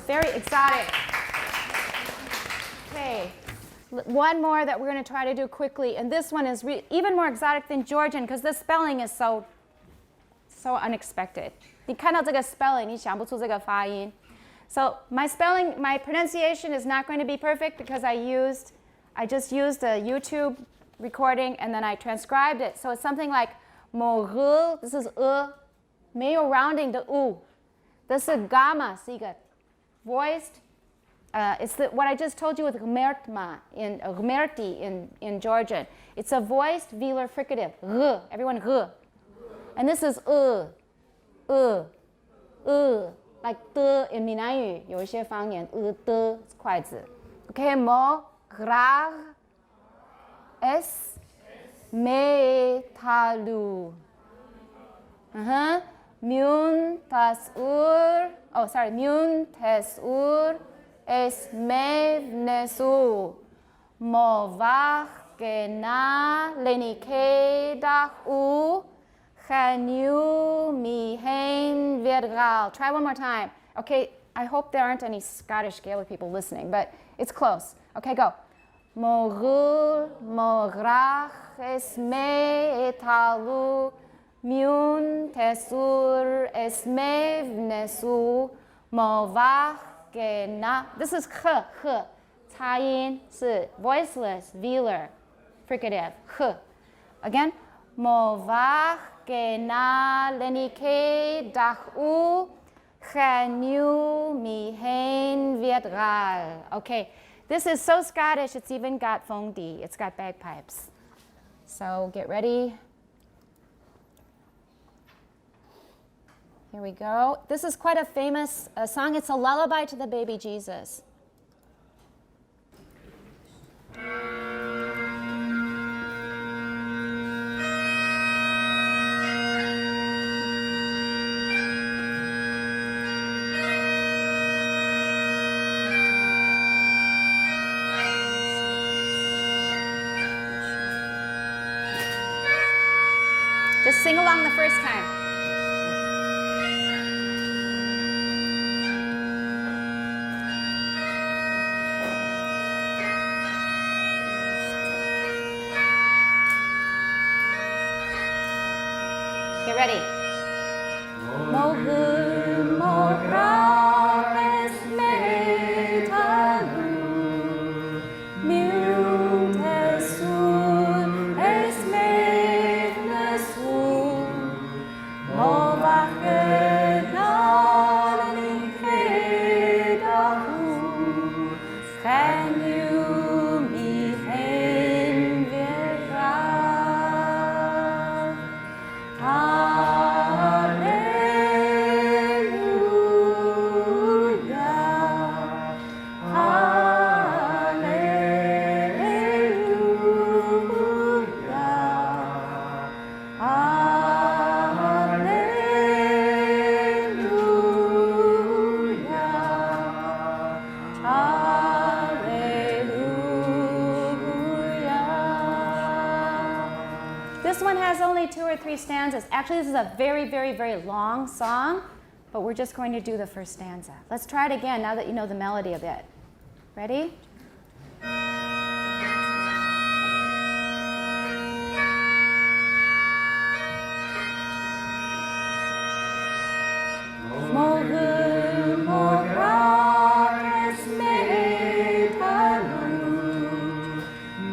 [SPEAKER 1] Very exotic. Okay, one more that we're going to try to do quickly, and this one is even more exotic than Georgian because the spelling is so unexpected. 你看到这个 spelling, 你想不出这个发音. So my pronunciation is not going to be perfect because I just used a YouTube recording and then I transcribed it. So it's something like mo this is 没有 rounding 的 this is gamma 是一个 voiced. It's what I just told you with gmertma in Georgian. It's a voiced velar fricative. Everyone and this is like 的 in 闽南语有一些方言的筷子。Okay, mo grag es metalu. Mun tesur es mevnesu. Movach gena lenikedahu chanu mihen virgal. Try one more time. Okay, I hope there aren't any Scottish Gaelic people listening, but it's close. Okay, go. Mogul mograch es metalu. Mun tesur es mevnesu movach gena. This is ch. 擦音是 voiceless velar fricative. Again. Movach gena lenike dachu chanu mihen vietral. Okay, this is so Scottish. It's even got phone D. It's got bagpipes. So get ready. Here we go. This is quite a famous song. It's a lullaby to the baby Jesus. Just sing along the first time. Get ready. Mohu moranes metalu, mium tesur es megnesu, movakenalen kedahu, genium ihem vera. This one has only 2 or 3 stanzas. Actually, this is a very, very, very long song, but we're just going to do the first stanza. Let's try it again now that you know the melody a bit. Ready? Mohu moranes metalu,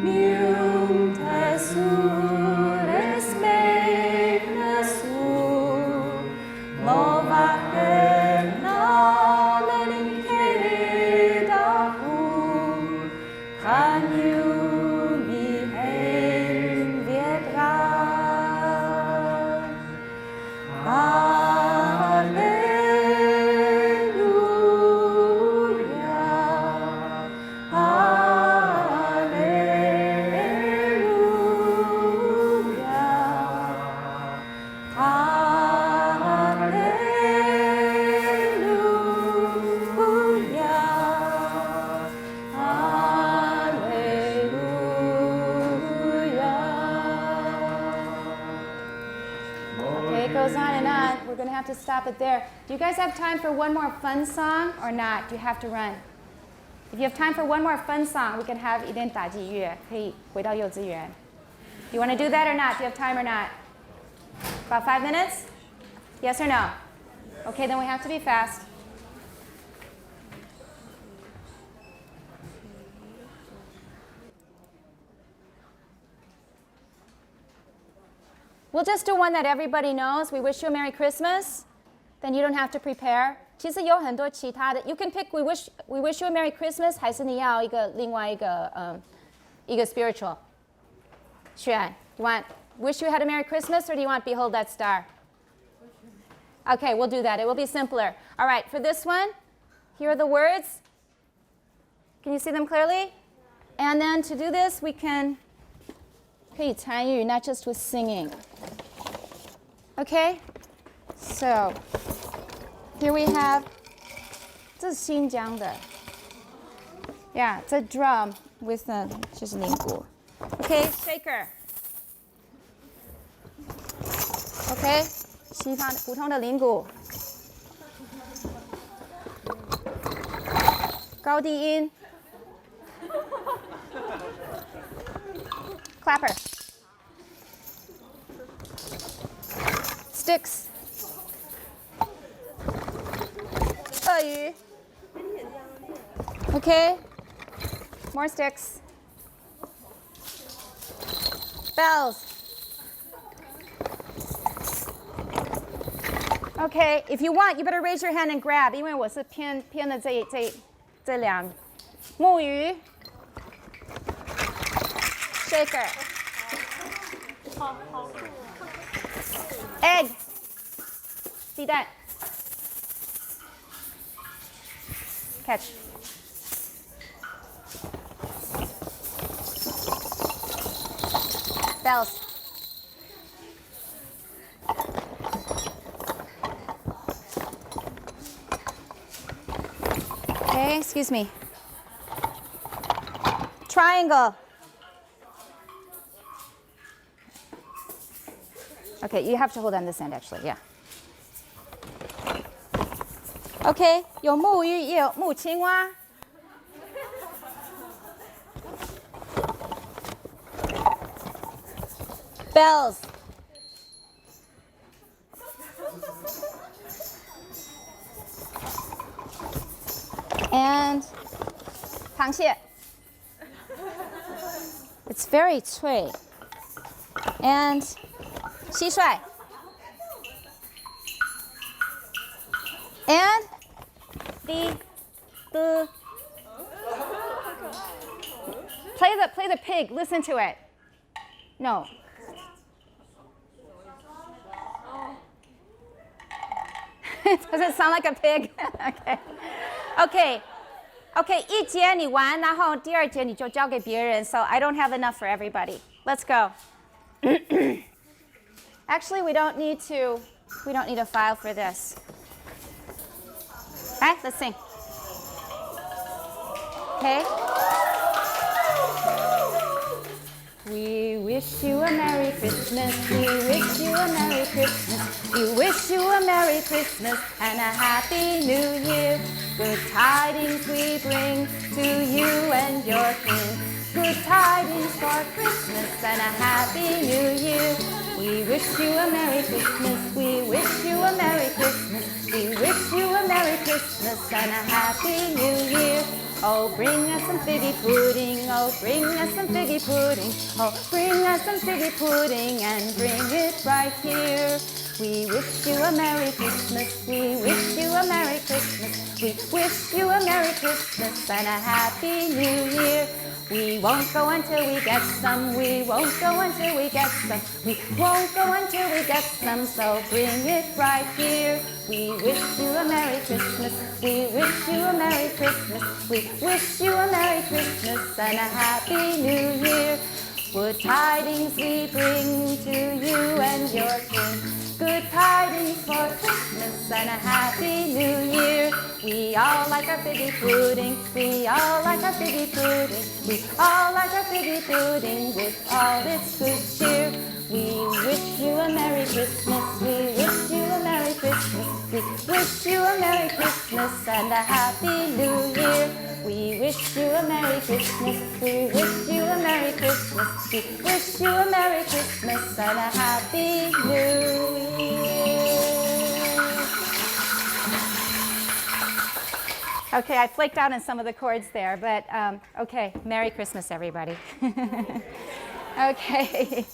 [SPEAKER 1] mium tesur es megnesu, movakenalen kedahu, genium ihem vera. Okay, it goes on and on. We're going to have to stop it there. Do you guys have time for one more fun song or not? Do you have to run? If you have time for one more fun song, we can have 一点打击乐，可以回到幼稚园。Do you want to do that or not? Do you have time or not? About 5 minutes? Yes or no? Okay, then we have to be fast. We'll just do one that everybody knows. We wish you a Merry Christmas. Then you don't have to prepare. 其实有很多其他的 You can pick we wish you a Merry Christmas 还是你要另外一个spiritual 选 You want Wish you had a Merry Christmas or do you want Behold That Star? Okay, we'll do that. It will be simpler. All right, for this one, here are the words. Can you see them clearly? And then to do this, we can 可以参与 not just with singing. Okay? So, here we have 这是新疆的 Yeah, it's a drum with 就是铃鼓 Okay, shaker. Okay, 西方普通的铃鼓高低音 Clapper Sticks 鳄鱼 Okay, more sticks Bells Okay, if you want, you better raise your hand and grab 因为我是偏的这两木鱼 Shaker Egg 鸡蛋 Catch Bells Okay, excuse me Triangle Okay, you have to hold on this end actually, yeah. Okay, 有木鱼也有木青蛙 Bells And 螃蟹. It's very 脆. And 蟋蟀. And the play the pig. Listen to it. No. Does it sound like a pig? Okay. Okay, 一节你玩，然后第二节你就交给别人. So I don't have enough for everybody. Let's go. Actually, we don't need a file for this. All right, let's sing. Okay. We wish you a Merry Christmas. We wish you a Merry Christmas. We wish you a Merry Christmas and a Happy New Year. Good tidings we bring to you and your king. Good tidings for Christmas and a Happy New Year. We wish you a Merry Christmas. We wish you a Merry Christmas. We wish you a Merry Christmas and a Happy New Year. Oh, bring us some figgy pudding. Oh, bring us some figgy pudding. Oh, bring us some figgy pudding and bring it right here. We wish you a Merry Christmas. We wish you a Merry Christmas. We wish you a Merry Christmas and a Happy New Year. We won't go until we get some. We won't go until we get some. We won't go until we get some. So bring it right here. We wish you a Merry Christmas. We wish you a Merry Christmas. We wish you a Merry Christmas and a Happy New Year. Good tidings we bring to you and your king. Good tidings for Christmas and a Happy New Year. We all like our figgy pudding. We all like our figgy pudding. We all like our figgy pudding with all its good cheer. We wish you a Merry Christmas. We wish you a Merry Christmas. We wish you a Merry Christmas and a Happy New Year. We wish you a Merry Christmas. We wish you a Merry Christmas. We wish you a Merry Christmas and a Happy New Year. Okay, I flaked out on some of the chords there, but okay, Merry Christmas, everybody. Okay,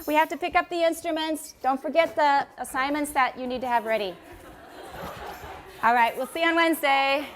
[SPEAKER 1] we have to pick up the instruments. Don't forget the assignments that you need to have ready. All right, we'll see you on Wednesday.